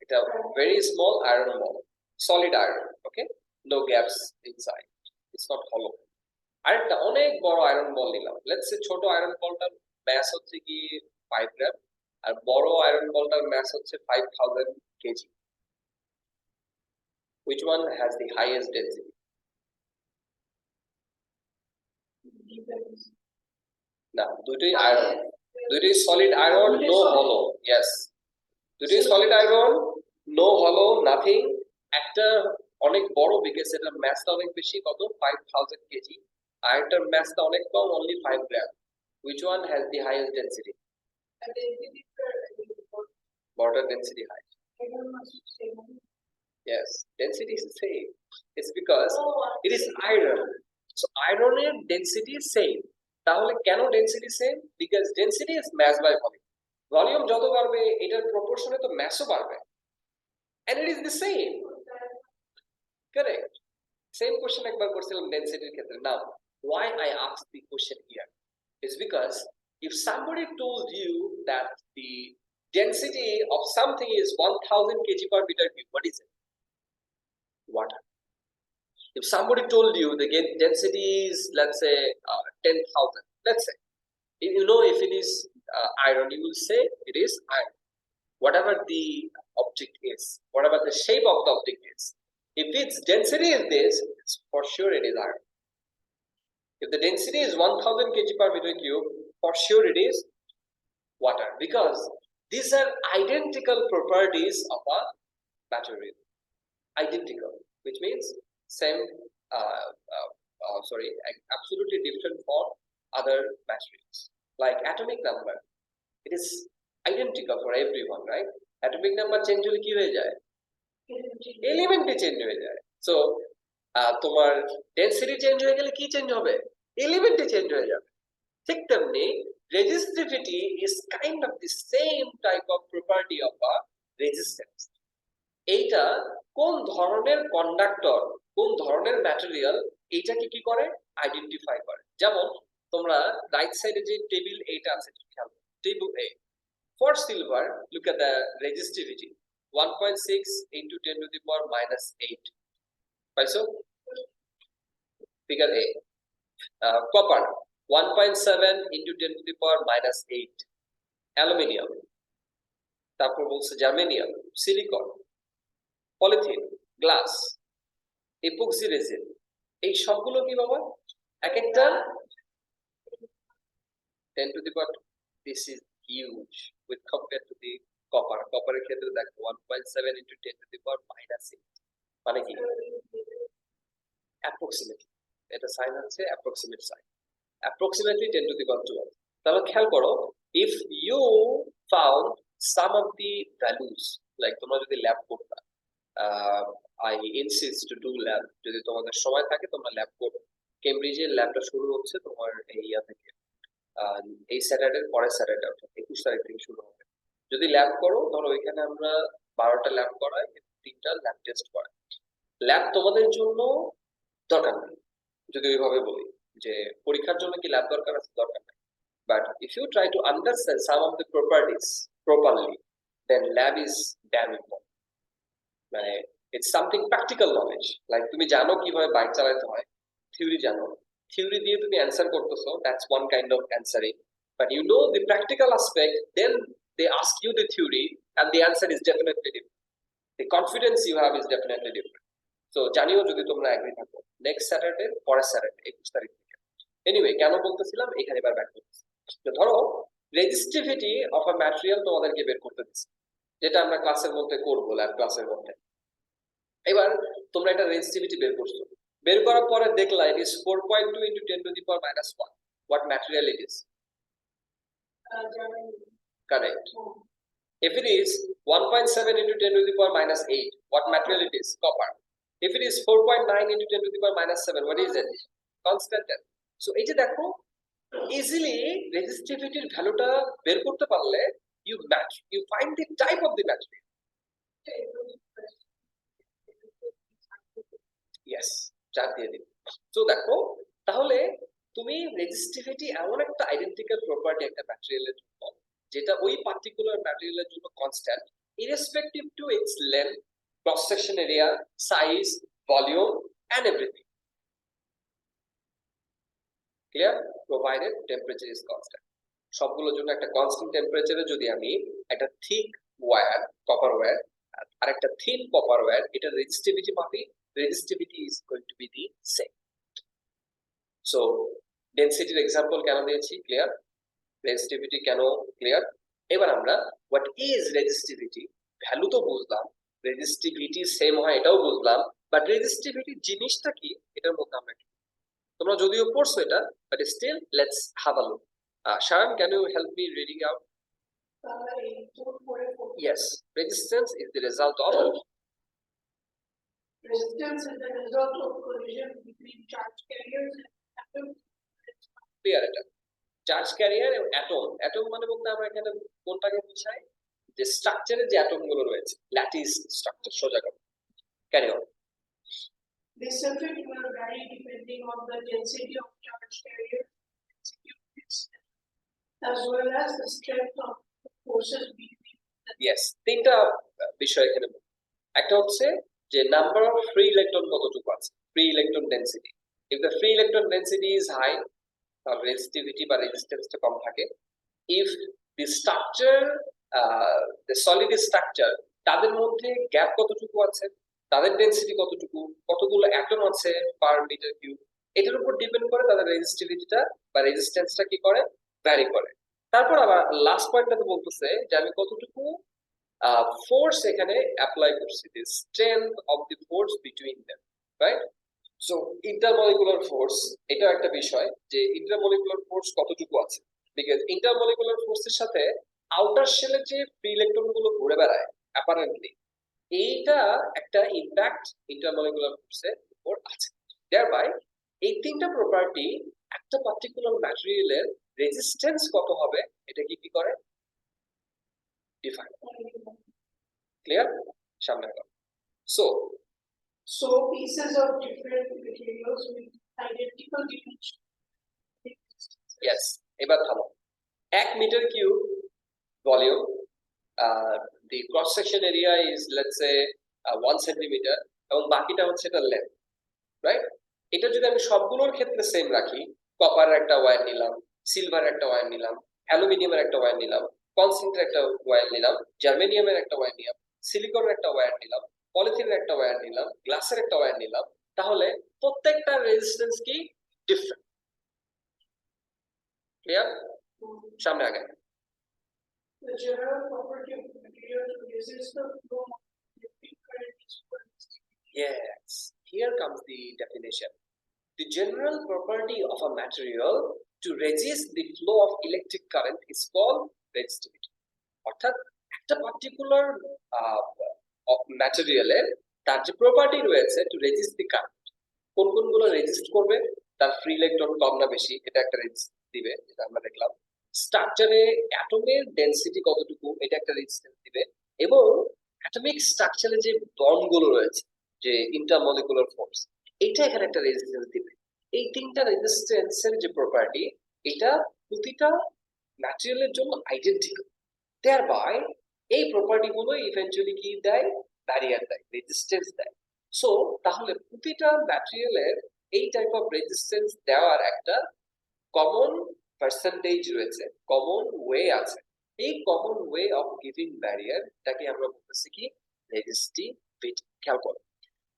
এটা very small iron ball, solid iron, okay, no gaps inside, it's not হলো। আরেকটা অনেক বড় আয়রন বল নিলাম, লেটস সে ছোট আয়রন বলটার ব্যাস হচ্ছে কি 5 গ্রাম, আর বড় আয়রন বলটার মাস হচ্ছে 5000 KG. Which one has the highest density? না, দুটোই আয়রন, দুটোই সলিড আয়রন, নো হলো। ইয়েস, দুটোই সলিড আয়রন, নো হলো, নাথিং। একটা অনেক বড়, বিকজ এটার মাসটা অনেক বেশি, কত? 5000 কেজি। আর এটার মাসটা অনেক কম, only 5 gram. Which one has the highest density? Border density height. Yes, density is the same. It's because it is iron. So iron density is same. তাহলে কেন density same? Because density is mass by volume. Volume যত বাড়বে এটার proportion তো massও বাড়বে. And it is the same. Correct. Same question একবার করছিলাম density এর ক্ষেত্রে. Now, why I asked the question here is because if somebody told you that the density of something is 1000 kg per meter cube, what is it? Water. If somebody told you the density is, let's say, 10,000, let's say, you know, if it is iron, you will say it is iron. Whatever the object is, whatever the shape of the object is, if its density is this, for sure it is iron. If the density is 1000 kg per meter cube, for sure it is water, because these are identical properties of a material. Identical, which means same, absolutely different from other materials. Like atomic number, it is identical for everyone, right? Atomic number change হলে কি হয়ে যায়? Element change হয়ে যায়. So তোমার density change হয়ে গেলে কি change হবে? Element change হয়ে যাবে. ঠিক তেমনি resistivity is kind of the same type of property of a resistance. এইটা কোন ধরনের কন্ডাক্টর, কোন ধরনের ম্যাটেরিয়াল, এইটাকে কি করে আইডেন্টিফাই করে। যেমন তোমরা রাইট সাইডে যে টেবিল এইটা আছে খেয়াল, table A for silver, look at the resistivity 1.6 into 10 to the power minus 8, পাইছো figure A. Copper 1.7 into 10 to the power minus 8, aluminium, তারপর বলছে germanium, silicon, polythene, glass, epoxy resin, এই সবগুলো কি বাবা এক একটা 10 to the power, this is huge with compared to the copper. Copper এর ক্ষেত্রে দেখো 1.7 into 10 to the power minus 8, মানে কি approximately, এটা সাইন হচ্ছে approximate sign, approximately 10 to the power 12. তাহলে খেয়াল করো, if you found some of the values, like তোমরা যদি ল্যাব করতে, I insist to do lab, যদি তোমাদের সময় থাকে তোমরা ল্যাব করো। কেমব্রিজের ল্যাবটা শুরু হচ্ছে তোমার এই ইয়া থেকে, এই স্যাটারডে পরের স্যাটারডে অর্থাৎ 21 তারিখ থেকে শুরু হবে। যদি ল্যাব করো, ধরো এখানে আমরা 12টা ল্যাব করাই, 3টা ল্যাব টেস্ট করাই। ল্যাব তোমাদের জন্য দরকার নেই যদি ওইভাবে বলি যে পরীক্ষার জন্য কি ল্যাব দরকার আছে, দরকার নেই। But if you try to understand some of the properties properly, then lab is damn important. মানে it's something practical knowledge, like তুমি জানো কিভাবে বাইক চালাতে হয়, থিওরি জানো, থিওরি দিয়ে তুমি অ্যানসার করতেছো, that's one kind of answering, but you know the practical aspect, then they ask you the theory and the answer is definitely different, the confidence you have is definitely different. So জানিও যদি তোমরা এগ্রি থাকো, নেক্সট স্যাটারডে পরের স্যাটারডে 21 তারিখ থেকে। এনিওয়ে কেন বলতেছিলাম, এখানে এবার ব্যাক করতেছি। তো ধরো রেজিস্টিভিটি অফ আ ম্যাটেরিয়াল তোমাদেরকে বের করতে দিচ্ছি, যেটা আমরা ক্লাসের মধ্যে করবো, ল্যাব ক্লাসের মধ্যে। এবার তোমরা এটা রেজিস্টিভিটি বের করছো, বের করার পরে দেখলা it is 4.2 into 10 to the power minus 1, what material it is? Correct. If it is 1.7 into 10 to the power minus 8, what material it is? Copper. If it is 4.9 into 10 to the power minus 7, what is it? Constant. So এই যে দেখো, easily resistivity ভ্যালুটা বের করতে পারলে you find the type of the material. Yes, চার দিয়ে দিন। তো দেখো তাহলে তুমি রেজিস্টিভিটি এমন একটা আইডেন্টিক্যাল প্রপার্টি একটা ম্যাটেরিয়ালের জন্য, যেটা ওই পার্টিকুলার ম্যাটেরিয়ালের জন্য constant irrespective to its length, cross section area, size, volume and everything. Clear? Provided temperature is constant. সবগুলোর জন্য একটা কনস্ট্যান্ট টেম্পারেচারে যদি আমি একটা থিক ওয়্যার, কপার ওয়্যার আর একটা থিন কপার ওয়্যার, এটা resistivity মাপি, resistivity is going to be the same. So density example কেন দিয়েছি, ক্লিয়ার? resistivity কেন, ক্লিয়ার? এবার আমরা what is resistivity ভ্যালু তো বুঝলাম, resistivity সেম হয় এটাও বুঝলাম, বাট resistivity জিনিসটা কি এটার মধ্যে আমরা কি, তোমরা যদিও পড়ছো এটা, but still let's have a look. Sharon, can you help me reading out? Yes, resistance is the result of clear এটা চার্জ ক্যারিয়ার এবং অ্যাটম অ্যাটম মানে বলতে আমরা এখানে কোনটাকে বোঝাই যে স্ট্রাকচারে যে অ্যাটম গুলো রয়েছে ল্যাটিস স্ট্রাকচার সোজা কথা carry on This effect will vary depending on the density of charge carrier as well as the strength of the forces between them. Yes, তিনটা বিষয় এখানে একটা হচ্ছে যে নাম্বার অফ ফ্রি ইলেকট্রন কতটুকু আছে free electron density if the free electron density is high তাহলে রেজিস্টিভিটি বা রেজিস্ট্যান্সটা কম থাকে if the structure the solid structure তাদের মধ্যে গ্যাপ কতটুকু আছে তাদের ডেনসিটি কতটুকু কতগুলো অ্যাটম আছে পার মিটার কিউব এটার উপর ডিপেন্ড করে তাদের রেজিস্টিভিটিটা বা রেজিস্ট্যান্সটা কি করে ভ্যারি করে তারপর আবার লাস্ট পয়েন্টটাতে বলতেছে যে আমি কতটুকু ফোর্স এখানে অ্যাপ্লাই করছি the strength of the force between them right so intermolecular force এটা একটা বিষয় যে intermolecular force কতটুকু আছে because intermolecular force এর সাথে আউটার শেলে যে ফ্রি ইলেকট্রন গুলো ঘুরে বেড়ায় অ্যাপারেন্টলি এইটা একটা ইমপ্যাক্ট ইন্টারমলিকুলার ফোর্সের উপর আছে thereby এই তিনটা প্রপার্টি একটা পার্টিকুলার ম্যাটেরিয়ালের রেজিস্ট্যান্স কত হবে এটা কি করে ডিফাইন ক্লিয়ার সামনে আগাও So pieces of different materials with identical dimensions. Yes, এবার থামো 1 metre cube volume the cross section area is let's say 1 centimeter এবং বাকিটা হচ্ছে এটা লেন্থ রাইট এটা যদি আমি সবগুলোর ক্ষেত্রে সেম রাখি কপারের একটা ওয়্যার নিলাম সিলভারের একটা ওয়্যার নিলাম অ্যালুমিনিয়ামের একটা ওয়্যার নিলাম কনসেন্ট্রের একটা ওয়্যার নিলাম জার্মেনিয়ামের একটা ওয়্যার নিলাম সিলিকনের একটা ওয়্যার নিলাম পলিথিনের একটা ওয়্যার নিলাম গ্লাসের একটা ওয়্যার নিলাম তাহলে প্রত্যেকটা রেজিস্ট্যান্স কি ডিফারেন্ট ক্লিয়ার সামনে আগে The general property of the material to resist the flow of electric current is resistivity. Yes, here comes the definition. The general property of a material to resist the flow of electric current is called resistivity. অর্থাৎ একটা পার্টিকুলার ম্যাটেরিয়ালের তার যে প্রপার্টি রয়েছে টু রেজিস্ট দি কারেন্ট কোন কোনগুলো রেজিস্ট করবে তার ফ্রি ইলেকট্রন কম না বেশি এটা একটা রেজিস্ট দিবে যেটা আমরা দেখলাম স্ট্রাকচারে অ্যাটমের ডেনসিটি কতটুকু এটা একটা রেজিস্ট্যান্স দিবে এবং অ্যাটমিক স্ট্রাকচারে যে বন্ডগুলো রয়েছে যে ইন্টারমলিকুলার ফোর্স এটা এখানে একটা রেজিস্ট্যান্স দিবে এই তিনটা রেজিস্ট্যান্সের যে প্রপার্টি এটা প্রতিটা ম্যাটেরিয়ালের জন্য আইডেন্টিক্যাল thereby এই প্রপার্টি গুলো ইভেন্চুয়ালি কি দেয় ব্যারিয়ার দেয় রেজিস্ট্যান্স দেয় সো তাহলে প্রতিটা ম্যাটেরিয়ালের এই টাইপ অফ রেজিস্ট্যান্স দেওয়ার একটা কমন পার্সেন্টেজ রয়েছে কমন ওয়ে আছে এই common way of giving barrier তাকে আমরা বলতেছি কি রেজিস্টিভিটি খেয়াল করো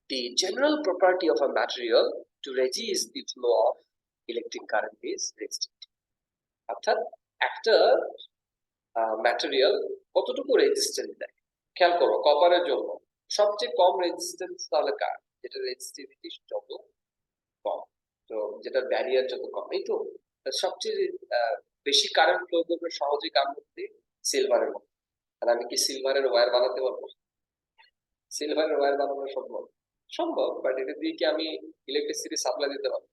the general property of a material to resist the flow of electric current is resistivity অর্থাৎ একটা ম্যাটেরিয়াল কতটুকু রেজিস্ট্যান্স দেয় খেয়াল করো কপারের জন্য সবচেয়ে কম রেজিস্ট্যান্স তাহলে কার যেটা রেজিস্টিভিটি যত কম তো যেটা ব্যারিয়ার যত কম এই তো সবচেয়ে বেশি কারেন্ট ফ্লো করবে সহজে কার মধ্যে সিলভারের মধ্যে আর আমি কি সিলভারের ওয়্যার বানাতে পারবো সিলভারের ওয়্যার বানানো সম্ভব সম্ভব বাট এটা দিয়ে কি আমি ইলেকট্রিসিটি সাপ্লাই দিতে পারবো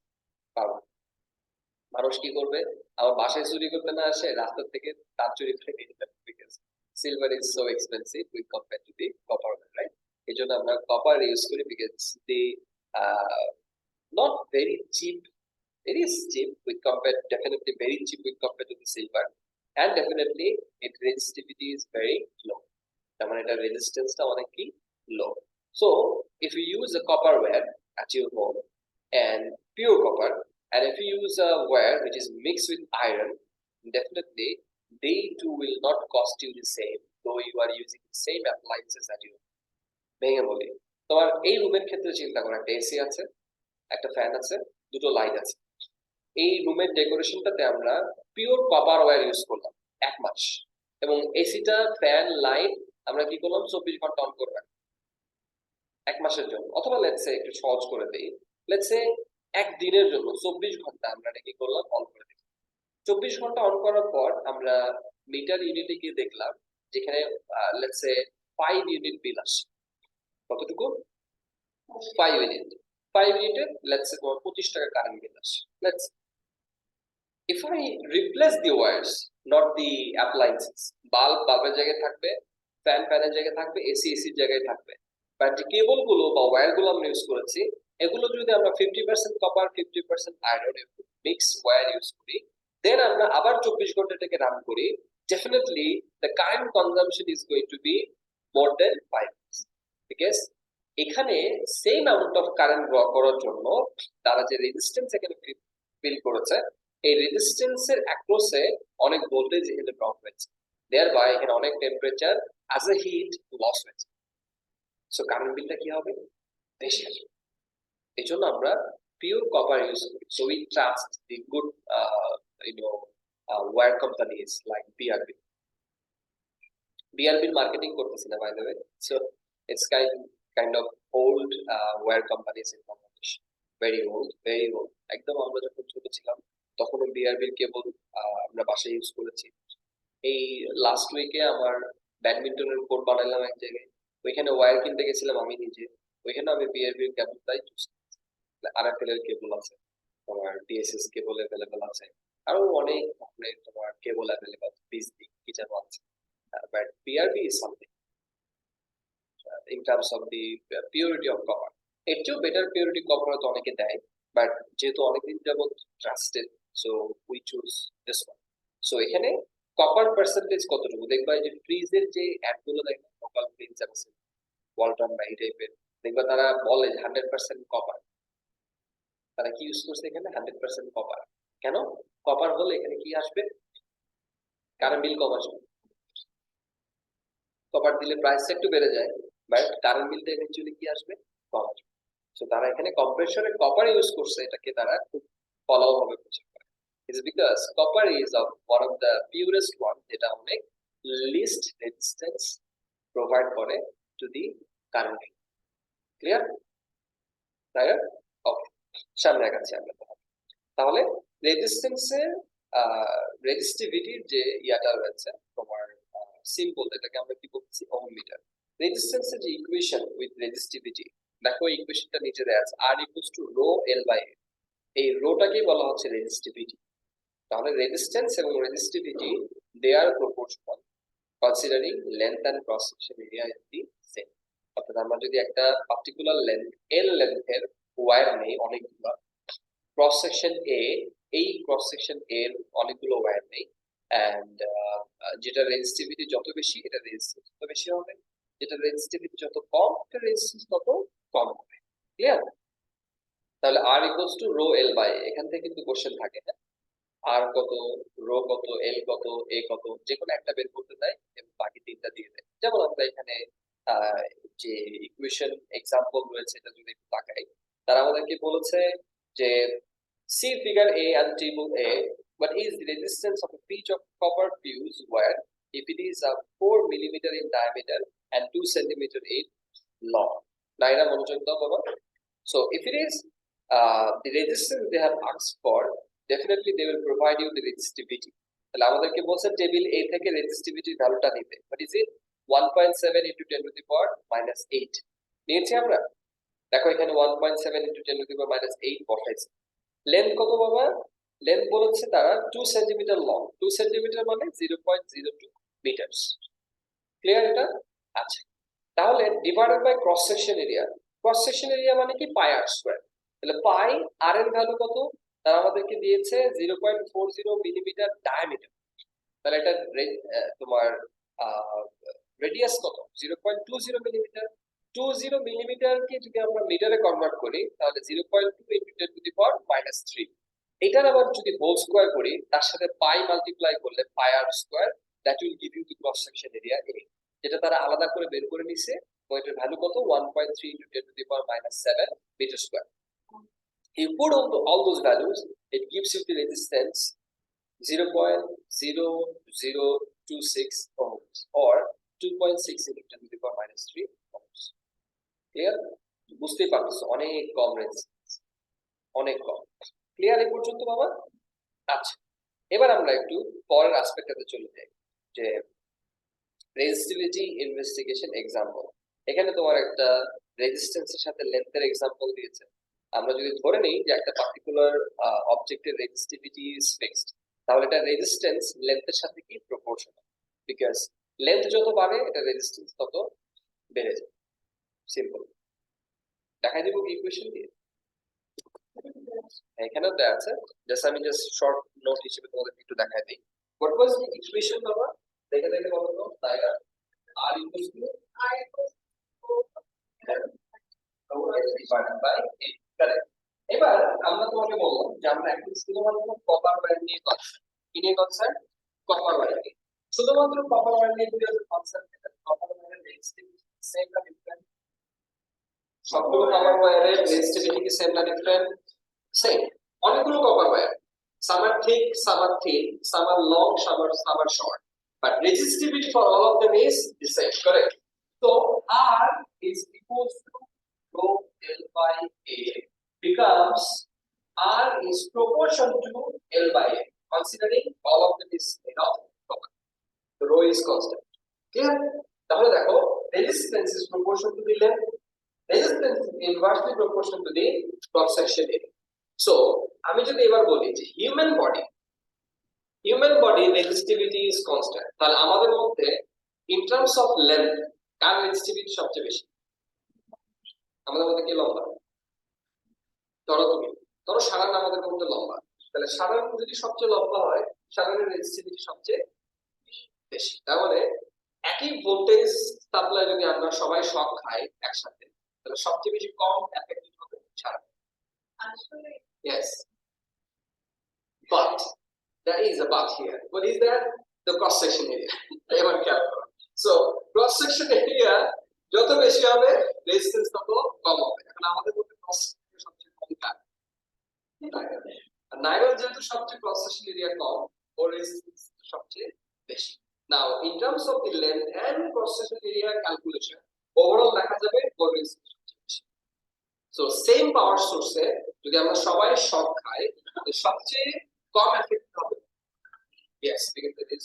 মানুষ কি করবে আমার বাসায় চুরি করতে না আসে রাস্তা থেকে তার চুরি করে নিয়ে যাবে because silver is so expensive with compare to the copper right এই জন্য আমরা কপার ইউজ করি because the not very cheap it is cheap with compared definitely very cheap with compared to the silver and definitely its resistivity is very low তার মানে এটা রেজিস্ট্যান্সটা অনেকই low so if you use a copper wire at your home and pure copper and if you use a wire which is mixed with iron definitely they too will not cost you the same though you are using the same appliances at your ভেঙে বলি তোমার এই রুমের ক্ষেত্রে চিন্তা করো একটা এসি আছে একটা ফ্যান আছে দুটো লাইট আছে এই রুমের ডেকোরেশনটাতে আমরা পিওর কপার ওয়্যার ইউজ করলাম 1 মাস এবং এসিটা ফ্যান লাইট আমরা কি করলাম 24 ঘন্টা অন করে রাখলাম 1 মাসের জন্য অথবা লেটস সে একটু সহজ করে দেই লেটস সে একদিনের জন্য 24 ঘন্টা আমরা এটা কি করলাম অন করে দিলাম 24 ঘন্টা অন করার পর আমরা মিটার ইউনিটে গিয়ে দেখলাম যেখানে লেটস সে 5 ইউনিট বিল আসে। কতটুকু? 5 ইউনিট। 5 ইউনিটে লেটস সে তোমার 25 টাকা কারেন্ট বিল আসে। Let's if I replace the wires, not the appliances, বাল্বের জায়গায় থাকবে, ফ্যানের জায়গায় থাকবে, এসির জায়গায় থাকবে, বাট যে কেবল গুলো বা ওয়্যার গুলো আমরা ইউজ করেছি এগুলো যদি আমরা 50% copper 50% iron mix wire use করি, দেন আমরা আবার 24 ঘন্টাটাকে রান করি, definitely the current consumption is going to be more than 5 because এখানে same amount of current draw করার জন্য তারা যে রেজিস্ট্যান্স এখানে ফিল করেছে এই রেজিস্ট্যান্সের অ্যাক্রসে অনেক ভোল্টেজ এখানে ড্রপ হয়েছে, দেয়ারবাই এখানে অনেক temperature as a heat loss হয়েছে, সো কারেন্ট বিলটা কি হবে? বেশি আসবে। এই জন্য আমরা পিওর কপার ইউজ করি, so we trust the good you know wire companies like BRB. বিআরবির মার্কেটিং করতেছি না by the way, so it's kind of old wire companies in Bangladesh, very old. একদম আমরা যখন ছোট ছিলাম তখনও বিআরবির কেবল আমরা বাসায় ইউজ করেছি। এই লাস্ট উইকে আমার ব্যাডমিন্টনের কোর্ট বানাইলাম এক জায়গায়, ওইখানে ওয়্যার কিনতে গেছিলাম আমি নিজে, ওইখানে আমি বিআরবির কেবলটাই চুজ করেছি। আরএফএল এর কেবল আছে, তোমার ডিএসএস কেবল অ্যাভেলেবল আছে, আরো অনেক ধরনের তোমার কেবল অ্যাভেলেবল, বিজলি কি যেন আছে, but BRB is something in terms of the purity of copper. এর চেয়েও বেটার পিউরিটি কপার হয়তো অনেকে দেয়, বাট যেহেতু অনেকদিন যাবত trusted, so we choose this one. So এখানে কপার পার্সেন্টেজ কতটুকু দেখবা, এই যে ফ্রিজের যে অ্যাডগুলো দেখবা, লোকাল ফ্রিজ আছে ওয়ালটন বা এই টাইপের, দেখবা তারা বলে 100% কপার, তারা কি ইউজ করছে এখানে 100% কপার। কেন? কপার হলে এখানে কি আসবে? কারেন্ট বিল কম আসবে। কপার দিলে প্রাইসটা একটু বেড়ে যায়, বাট কারেন্ট বিলটা ইভেন্চুয়ালি কি আসবে? কম আসবে। সো তারা এখানে কম্প্রেসরে কপার ইউজ করছে, এটাকে তারা খুব ফলো ভাবে প্রচার করে। Is because copper is one of the purest one, যেটা অনেক লিস্ট রেজিস্ট্যান্স প্রোভাইড করে to the current. Clear? Clear? Okay, সামনে আগাচ্ছি আমরা। তাহলে রেজিস্ট্যান্সের রেজিস্টিভিটির যে ইয়াটা রয়েছে তোমার সিম্পল, এটাকে আমরা কি বলছি? Ohm metre. রেজিস্ট্যান্সের যে ইকুয়েশন উইথ রেজিস্টিভিটি, দেখো ইকুয়েশনটা নিচে দেওয়া আছে, R equals to rho L by A. এই রোটাকেই বলা হচ্ছে রেজিস্টিভিটি। তাহলে রেজিস্ট্যান্স এবং resistivity they are proportional considering length and cross section area is the same. অর্থাৎ আমরা যদি একটা পার্টিকুলার লেন্থ এল লেন্থের ওয়্যার নেই অনেকগুলো, ক্রস সেকশন এ, এই ক্রস সেকশন এর অনেকগুলো ওয়্যার নেই, এন্ড যেটা রেজিস্টিভিটি যত বেশি এটা রেজিস্ট্যান্স তত বেশি হবে, যেটা রেজিস্টিভিটি যত কম এটা রেজিস্ট্যান্স তত কম হবে। ক্লিয়ার? তাহলে R equals to rho L by, এখান থেকে কিন্তু কোশ্চেন থাকে না আর কত, রো কত, এল কত, এ কত, যে কোনো একটা বের করতে দেয় এবং বাকি তিনটা দিয়ে দেয়। যেমন আমরা এখানে যে ইকুয়েশন এক্সাম্পল রয়েছে এটা যদি একটু তাকাই, তারা আমাদেরকে বলেছে যে see figure A and table A, what is the resistance of a piece of copper fuse wire if it is a 4 millimeter in diameter and 2 centimeter in long? নাইরা মনোযোগ দাও বাবা। So if it is the resistance they have asked for, definitely they will provide you the resistivity. তাহলে আমাদেরকে বলছে টেবিল A থেকে রেজিস্টিভিটির ভ্যালুটা নিতে, what is it? 1.7 into 10 to the power minus 8 নিয়েছি আমরা। দেখো এখানে 1.7 into 10 to the power minus 8 বসাইছে। লেন্থ কত বাবা? লেন্থ বলেছে তারা 2 সেন্টিমিটার লং, 2 সেন্টিমিটার মানে 0.02 মিটারস। ক্লিয়ার এটা? আচ্ছা, তাহলে divided by cross section area, cross section area মানে কি? পাই আর স্কয়ার। তাহলে পাই আর এর ভ্যালু কত? তারা আমাদেরকে দিয়েছে 0.40 মিলিমিটার ডায়ামিটার, তাহলে এটা তোমার রেডিয়াস কত? 0.20 মিলিমিটার। 20 মিলিমিটারকে যদি আমরা মিটারে কনভার্ট করি তাহলে 0.2 into 10 to the power minus 3। এটার আবার যদি হোল স্কয়ার করি তার সাথে পাই মাল্টিপ্লাই করলে pi R square, that will give you the cross section area A, যেটা তারা আলাদা করে বের করে নিছে। তো এটার ভ্যালু কত? 1.3 into 10 to the power minus 7 metre square. You put all those values, it gives you the resistance 0.0026 ohms or 2.6 into 10 to the power minus 3 ohms. Clear? বুঝতেই পারছো অনেক কম রেজিস্ট্যান্স, অনেক কম। ক্লিয়ার এই পর্যন্ত বাবা? আচ্ছা, এবার আমরা একটু পরের অ্যাসপেক্টটাতে চলে যাই। যে রেজিস্টিভিটি ইনভেস্টিগেশন এক্সাম্পল। এখানে তোমার একটা রেজিস্ট্যান্সের সাথে লেন্থের এক্সাম্পল দিয়েছে। আমরা যদি ধরে নিই যে একটা পার্টিকুলার অবজেক্টের রেজিস্টিভিটি ইজ ফিক্সড, তাহলে এটা রেজিস্ট্যান্স লেন্থের সাথে কি প্রপোর্শনাল, বিকজ লেন্থ যত বাড়ে এটা রেজিস্ট্যান্স তত বেড়ে যায়। সিম্পল। দেখাই দিব কি ইকুয়েশন দিয়ে, এখানেও দেওয়া আছে, জাস্ট আমি জাস্ট শর্ট নোট হিসেবে তোমাদের একটু দেখাই দিই। হোয়াট ওয়াজ দ্য ইকুয়েশন বাবা? দেখে দেখে বলো তো। তাই R equals to divided by 8, correct. এবার আমরা তোমাকে বললাম যে আমরা এখন শুধুমাত্র কপার ওয়্যার নিয়ে কনসেপ্ট, কি নিয়ে কনসেপ্ট? কপার ওয়্যার নিয়ে। শুধুমাত্র কপার ওয়্যার নিয়ে যদি আমরা কনসেপ্ট নিই, কপার ওয়্যারের রেজিস্টিভিটি সেম না ডিফারেন্ট? সবগুলো কপার ওয়্যারের রেজিস্টিভিটি কি সেম না ডিফারেন্ট? সেম। অনেকগুলো copper wire, some are thick, some are thin, some are long, some are short, but resistivity for all of them is the same, correct? So R is equals to rho L by A becomes R is proportion to L by A, considering all of them is made of copper. So rho is constant. Clear? তাহলে দেখো, resistance is proportion to the length, resistance is inversely proportional to the cross section area. So আমি যদি এবার বলি যে human body resistivity is constant, তাহলে আমাদের মধ্যে in terms of length car resistivity সবচেয়ে বেশি? আমাদের মধ্যে কে লম্বা? ধরো তুমি, ধরো সাধারণ আমাদের মধ্যে লম্বা, তাহলে সাধারণ যদি সবচেয়ে লম্বা হয়, সাধারণের রেজিস্টিভিটি সবচেয়ে বেশি। তার মানে একই ভোল্টেজ সাপ্লাই যদি আমরা সবাই শক খাই একসাথে, তাহলে সবচেয়ে বেশি কম এফেক্টেড হবে সাধারণ। Yes, but there is a but here. What is that? The cross section area. এবার খেয়াল করো। So cross section area যত বেশি হবে রেজিস্ট্যান্স তত কম হবে। এখন আমাদের মধ্যে ক্রস সেকশন সবচেয়ে কম কার? নাইরন যেহেতু সবচেয়ে ক্রস সেকশন এরিয়া কম, ওর রেজিস্ট্যান্স সবচেয়ে বেশি। Now in terms of the length and cross section area calculation, overall দেখা যাবে ওর রেজিস্ট্যান্স সবচেয়ে বেশি। So same power source এ যদি আমরা সবাই শক খাই, তাহলে সবচেয়ে কম এফেক্ট হবে। Yes, because it is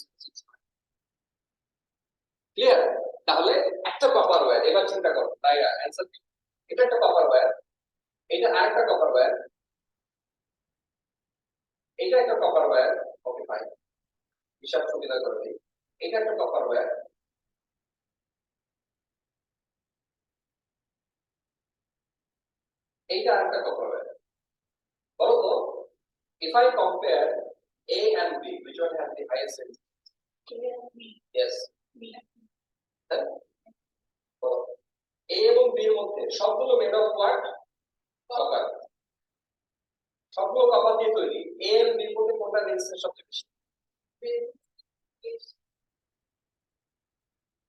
clear. তাহলে একটা কপার ওয়্যার, এবার চিন্তা করো, তাই অ্যানসার কি? এটা একটা কপার ওয়্যার, এটা আরেকটা কপার ওয়্যার, এটা একটা কপার ওয়্যার, ওকে ফাইন, হিসাব সুবিধা করে দিই। এটা একটা কপার ওয়্যার, এইটা আরেকটা কপার ওয়্যার। বলো তো, if I compare A and B, which one has the highest sensitivity? Yes. A এবং B এর মধ্যে সবগুলো মেড অফ হোয়াট? কপার। সবগুলো কপার দিয়ে তৈরি। A এবং B এর মধ্যে কোনটা রেজিস্ট্যান্স সবচেয়ে বেশি?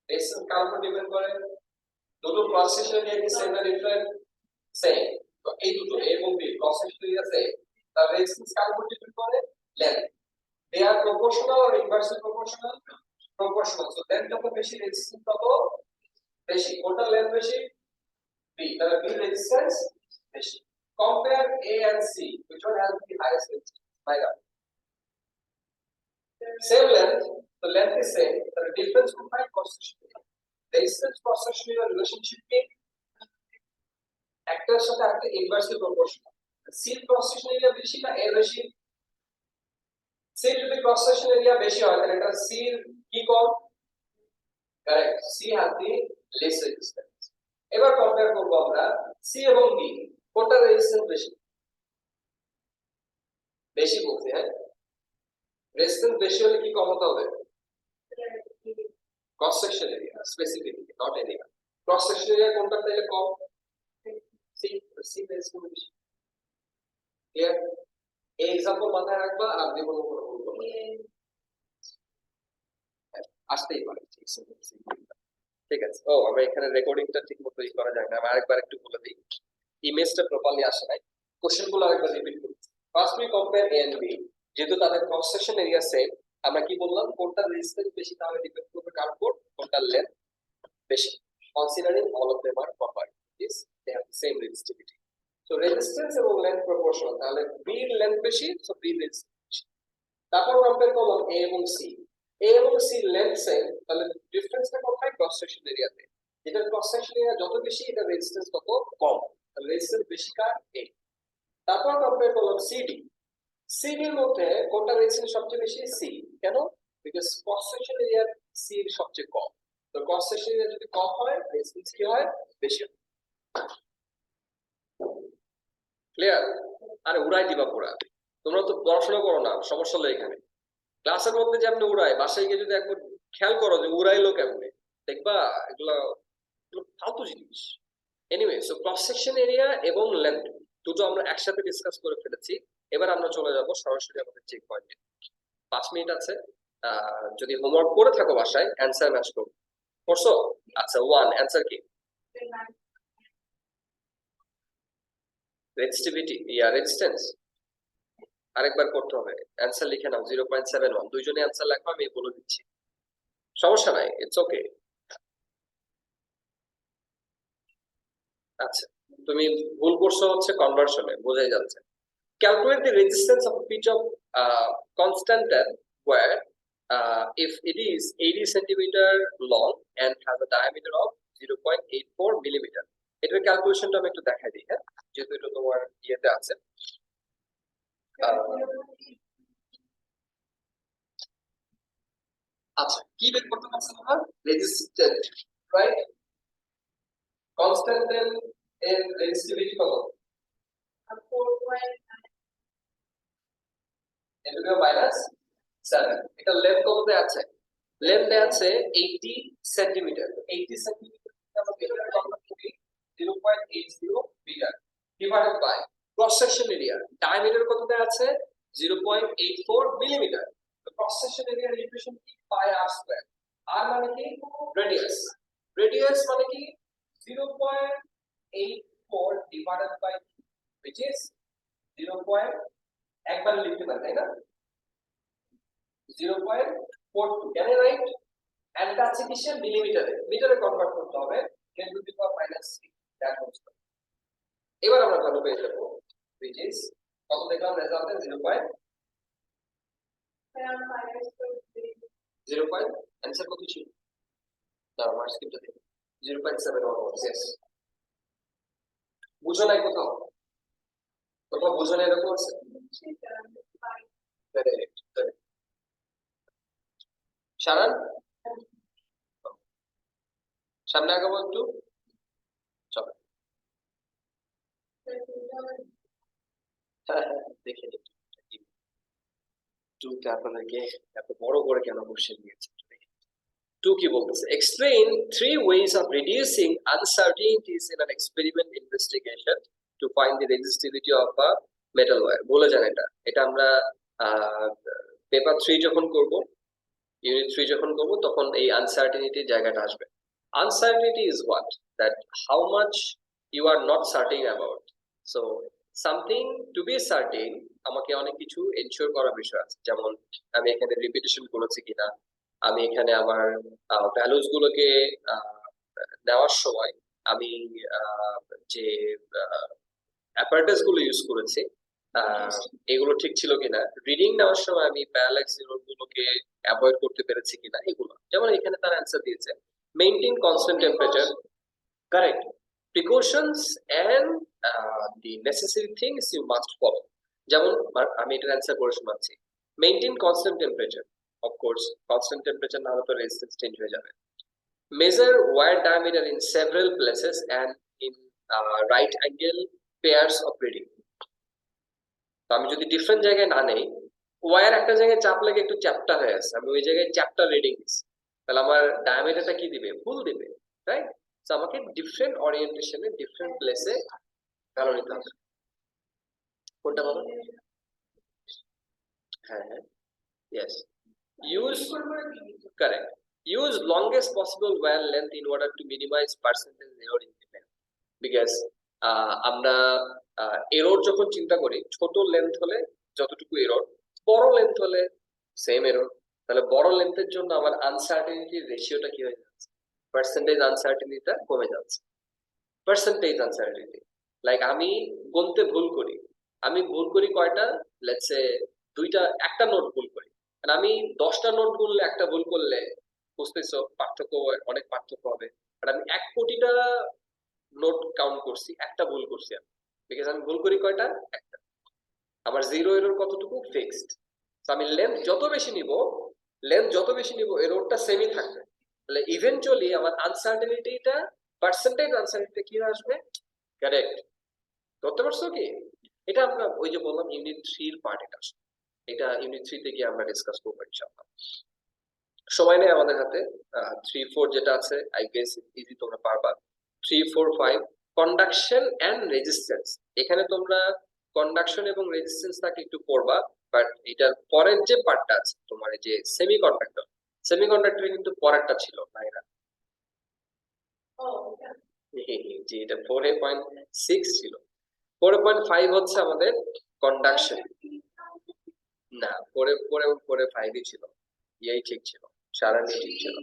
রেজিস্ট্যান্স কার উপর ডিপেন্ড করে? দুটো ক্রস সেকশন এরিয়া কি সেম না ডিফারেন্ট? সেম। তো এই দুটো A এবং B cross section area same, তার রেজিস্ট্যান্স কার উপর ডিপেন্ড করে? Length. They are proportional or inversely proportional? Proportional. So length যত বেশি রেজিস্ট্যান্স তত বেশি। কোনটা লেন্থ বেশি? B, তাহলে B রেজিস্ট্যান্স বেশি। Compare A and C, which one has the highest resistance? Find out. Same length, the length is same, the difference would be cross section. Resistance cross section relationship কি? একটার সাথে আরেকটা inversely proportional. C cross section area বেশি না A বেশি? C যদি ক্রস সেকশন এরিয়া বেশি হয় তাহলে এটা C কি কম? Correct, C has the less resistance. এবার কম্পেয়ার করব আমরা C এবং D, কোনটা রেজিস্ট্যান্স বেশি? বেশি বলতে, হ্যাঁ, রেজিস্ট্যান্স বেশি হলে কি কম হতে হবে? Cross section area, specifically not area. Cross section area কোনটা তাহলে কম? সি, সি রেজিস্ট্যান্স বেশি। ক্লিয়ার? এই एग्जांपल মাথায় রাখবা আর যে কোনো ভুল করবে আসতেই পারে। ঠিক আছে। ও আমি এখানে রেকর্ডিংটা ঠিকমতো করা যায় না, আমি আরেকবার একটু বলে দিই, ইমেজটা প্রপারলি আসে নাই, কোশ্চেনগুলো আরেকবার রিপিট করি। First we compare A and B, যেহেতু তাদের ক্রস সেকশন এরিয়া সেম, আমরা কি বললাম? কোনটা রেজিস্ট্যান্স বেশি তাহলে ডিপেন্ড করবে কার উপর? কোনটা লেন্থ বেশি, considering all of them are copper, this they have same resistivity. So resistance এবং লেন্থ প্রপোর্শনাল, তাহলে বি এর লেন্থ বেশি, সো বি রেজিস্ট্যান্স বেশি। তারপর কম্পেয়ার করলাম এ এবং সি, এ এবং সি লেন্থ সেম, তাহলে ডিফারেন্সটা কোথায়? ক্রস সেকশন এরিয়াতে। এটা ক্রস সেকশন এরিয়া যত বেশি, এটা রেজিস্ট্যান্স তত কম। তাহলে রেজিস্ট্যান্স বেশি কার? এ। তারপর কম্পেয়ার করলাম সিডি। সিডির মধ্যে কোনটা রেজিস্ট্যান্স সবচেয়ে বেশি? সি। কেন? Because cross section area C এর সবচেয়ে কম। তো ক্রস সেকশন এরিয়া যদি কম হয়, রেজিস্ট্যান্স কি হয়? বেশি। ক্লিয়ার? আরে উড়াই দিবা পুরা, তোমরা তো পড়াশোনা করো না, সমস্যা হলো এখানে। ক্লাসের মধ্যে যেমন উড়ায়, বাসায় গিয়ে যদি একবার খেয়াল করো যে উড়াইলো কেমনে, দেখবা এগুলা ফালতু জিনিস। Anyway, so cross section area এবং লেন্থ দুটো আমরা একসাথে ডিসকাস করে ফেলেছি। এবার আমরা চলে যাব সরাসরি আমাদের চেক পয়েন্টে। 5 মিনিট আছে, যদি হোমওয়ার্ক করে থাকো বাসায় অ্যান্সার ম্যাচ করো। করছো? আচ্ছা, 1 অ্যান্সার কি? রেজিস্টিভিটি ইয়া রেজিস্ট্যান্স। আরেকবার করতে হবে, অ্যান্সার লিখে নাও 0.71। দুইজনে অ্যান্সার লেখো, আমি বলে দিচ্ছি, সমস্যা নাই, ইটস ওকে। আচ্ছা, তুমি ভুল করছো হচ্ছে কনভার্সনে, বোঝাই যাচ্ছে। Calculate the resistance of a pitch of constant N where if it is 80 centimeter long and has a diameter of 0.84 millimeter. এটার ক্যালকুলেশনটা আমি একটু দেখাই দিই, হ্যাঁ, যেহেতু এটা তোমার ইয়েতে আছে। আচ্ছা, কি বের করতে পারছো তোমার? Resistance, right? কনস্ট্যান্ট এর রেজিস্টিভিটি কত? 4.7। এটা লেন্থ কততে আছে? লেন্থে আছে 80 সেন্টিমিটার। 80 সেন্টিমিটার আমরা মিটারে কনভার্ট করি 0.80 metre divided by cross section area. Diameter কততে আছে? 0.84 মিলিমিটার। তো ক্রস সেকশন এরিয়ার ইকুয়েশন কি? পাই আর স্কয়ার। আর মানে কি? রেডিয়াস। রেডিয়াস মানে কি? 0.84 ডিভাইডেড বাই which is 0. একবার লিখতে পারি, তাই না? 0.42, can I write? And এটা আছে কিসের? মিলিমিটারে। মিটারে কনভার্ট করতে হবে 10 টু দি পাওয়ার -3, দ্যাট হচ্ছে। এবার আমরা ভ্যালু পেয়ে যাব which is কত দেখলাম রেজাল্টে? 0. অ্যানসার কত ছিল? না, আমার স্ক্রিপ্টে দেখো 0.71। यस, বুঝো নাই কোথাও? কোথাও বুঝো নাই এরকম আছে? শারান, সামনে আগাবো একটু, চলো। দেখে নিই টুটা আপনাকে এত বড় করে কেন কোশ্চেন দিয়েছে। টু কি বলতেছে? Explain 3 ways of reducing uncertainties in an experiment investigation to find the resistivity of a metal wire. বলে যান এটা, এটা আমরা পেপার 3 যখন করব, ইউনিট 3 যখন করব, তখন এই আনসার্টেনিটি জায়গাটা আসবে। Uncertainty is what? That how much you are not certain about. So something to be certain, আমাকে অনেক কিছু এনশিওর করার বিষয় আছে, যেমন আমি এখানে রিপিটেশন করেছি কিনা, আমি এখানে আমার ভ্যালুস গুলোকে নেওয়ার সময় আমি যে অ্যাপারেটাস গুলো ইউজ করেছি এগুলো ঠিক ছিল কিনা, রিডিং নেওয়ার সময় আমি প্যারালাক্স এরর গুলোকে অ্যাভয়েড করতে পেরেছি কিনা, এগুলো। যেমন এখানে তার অ্যান্সার দিয়েছে maintain constant temperature, correct, precautions and the necessary things you must follow. যেমন আমি এটার অ্যান্সার করে শোনাচ্ছি, maintain constant temperature, of course constant temperature না হলে তো রেজিস্ট্যান্স চেঞ্জ হয়ে যাবে। Measure wire diameter in several places and in right angle pairs of reading. তো আমি যদি ডিফারেন্ট জায়গায় না নেই, ওয়্যার একটা জায়গায় চাপ লাগে একটু চ্যাপ্টা হয়ে আছে, আমি ওই জায়গায় চ্যাপ্টা রিডিং দিচ্ছি, তাহলে আমার ডায়ামিটারটা কি দিবে? ফুল দিবে, রাইট? তো আমাকে ডিফারেন্ট ওরিয়েন্টেশনে ডিফারেন্ট প্লেসে ভ্যালু নিতে হবে। কোনটা বলো? হ্যাঁ হ্যাঁ, yes, use, correct, use longest possible wire length in order to minimize percentage error in the length, because আমরা এরর যখন চিন্তা করি, ছোট লেন্থ হলে যতটুকু এরর, বড় লেন্থ হলে সেম এরর, তাহলে বড় লেন্থের জন্য আমার আনসার্টেনিটির রেশিওটা কি হয়ে যাচ্ছে? পার্সেন্টেজ আনসার্টেনিটিটা কমে যাচ্ছে। পার্সেন্টেজ আনসার্টেনিটি, লাইক আমি গুনতে ভুল করি, আমি ভুল করি কয়টা? লেটস সে দুইটা, একটা নোট ভুল করি, আর আমি 10টা নোট বললে একটা ভুল করলে বুঝতেছো পার্থক্য, অনেক পার্থক্য হবে। আর আমি 1 কোটিটা নোট কাউন্ট করছি, একটা ভুল করছি আমি, বিকজ আমি ভুল করি কয়টা, একটা। আমার জিরো এরর কতটুকু, ফিক্সড। আমি লেন্থ যত বেশি নিব এররটা সেমই থাকবে। তাহলে ইভেন্চুয়ালি আমার আনসার্টেনিটিটা, পার্সেন্টেজ আনসার্টেনিটি কি আসবে, কারেক্ট। ধরতে পারছো কি? এটা আমরা ওই যে বললাম ইউনিট 3 এর পার্ট, এটা ইউনিট 3 তে গিয়ে আমরা ডিসকাস করবো ইনশাআল্লাহ। সময় নেই আমাদের হাতে। 3-4 যেটা আছে আই গেস ইজি, তোমরা পারবা। 3-4-5 কন্ডাকশন এন্ড রেজিস্ট্যান্স। এখানে তোমরা কন্ডাকশন এবং রেজিস্ট্যান্সটাকে একটু পড়বা, বাট এটার পরের যে পার্টটা আছে তোমার এই যে সেমিকন্ডাক্টর কিন্তু পরেরটা ছিল না, এরা জি এটা 4.6 ছিল। 4.5 হচ্ছে আমাদের কন্ডাকশন। না, 4.5 ছিল, এই ঠিক ছিল, সারানি ঠিক ছিল।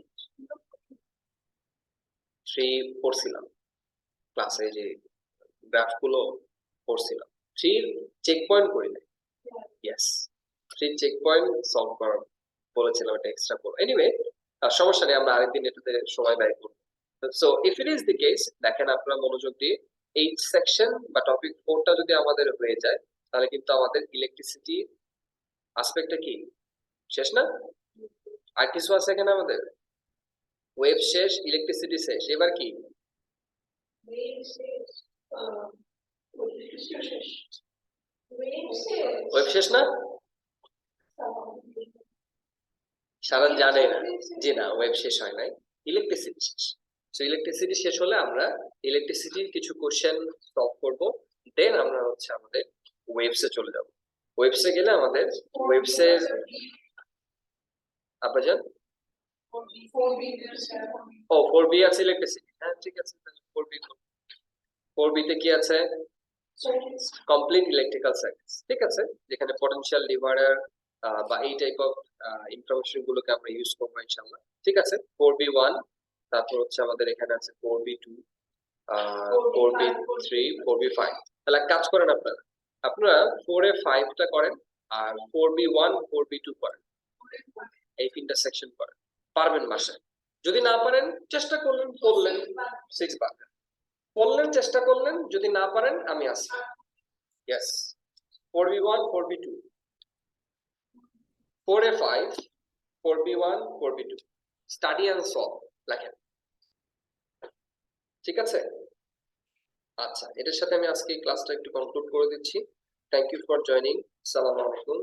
3 পড়ছিলাম ক্লাসে, যে গ্রাফ গুলো পড়ছিলাম। 3 চেক পয়েন্ট করি নাই, ইয়েস 3 চেক পয়েন্ট সলভ করা বলেছিলাম, এটা এক্সট্রা করব। এনিওয়ে সমস্যা নেই, আমরা আরেকদিন এটাতে সময় ব্যয় করব। So if it is the case, দেখেন আপনারা মনোযোগ দিয়ে এই সেকশন বা টপিক 4টা যদি আমাদের হয়ে যায়, তাহলে কিন্তু আমাদের ইলেকট্রিসিটি আসপেক্টটা কি শেষ না? আর কিছু আছে এখানে আমাদের, ওয়েভ শেষ, ইলেকট্রিসিটি শেষ, এবার কি ওয়েব শেষ না? সারা জানে না, জি না, ওয়েব শেষ হয় নাই, ইলেকট্রিসিটি শেষ। সো ইলেকট্রিসিটি শেষ হলে আমরা ইলেকট্রিসিটির কিছু কোশ্চেন সলভ করব, দেন আমরা হচ্ছে আমাদের ওয়েবসে চলে যাব। ওয়েবসে গেলে আমাদের ওয়েবসের আপনার ও 4B আছে ইলেকট্রিসিটি, হ্যাঁ ঠিক আছে, 4B 4B তে কি আছে, কমপ্লিট ইলেকট্রিক্যাল সার্কিটস, ঠিক আছে, যেখানে পটেনশিয়াল ডিভাইডার বা এই টাইপ অফ ইনফরমেশন গুলোকে আমরা ইউজ করবো ইনশাআল্লাহ। ঠিক আছে, 4B1, তারপর হচ্ছে আমাদের এখানে আছে 4B2, 4B3, 4B5। তাহলে কাজ করেন আপনারা, আপনারা 4A5টা করেন আর 4B1, 4B2 করেন, এই 3টা সেকশন করেন, পারবেন বাসায়। যদি না পারেন চেষ্টা করলেন, পড়লেন, 6 পারবেন, পড়লেন, চেষ্টা করলেন, যদি না পারেন আমি আছি। Yes, 4B1, 4B2, 4A5, 4B1, 4B2, study and solve লেখেন, ঠিক আছে? আচ্ছা, এটার সাথে আমি আজকে ক্লাসটা একটু কনক্লুড করে দিচ্ছি। Thank you for joining. আসসালামু আলাইকুম।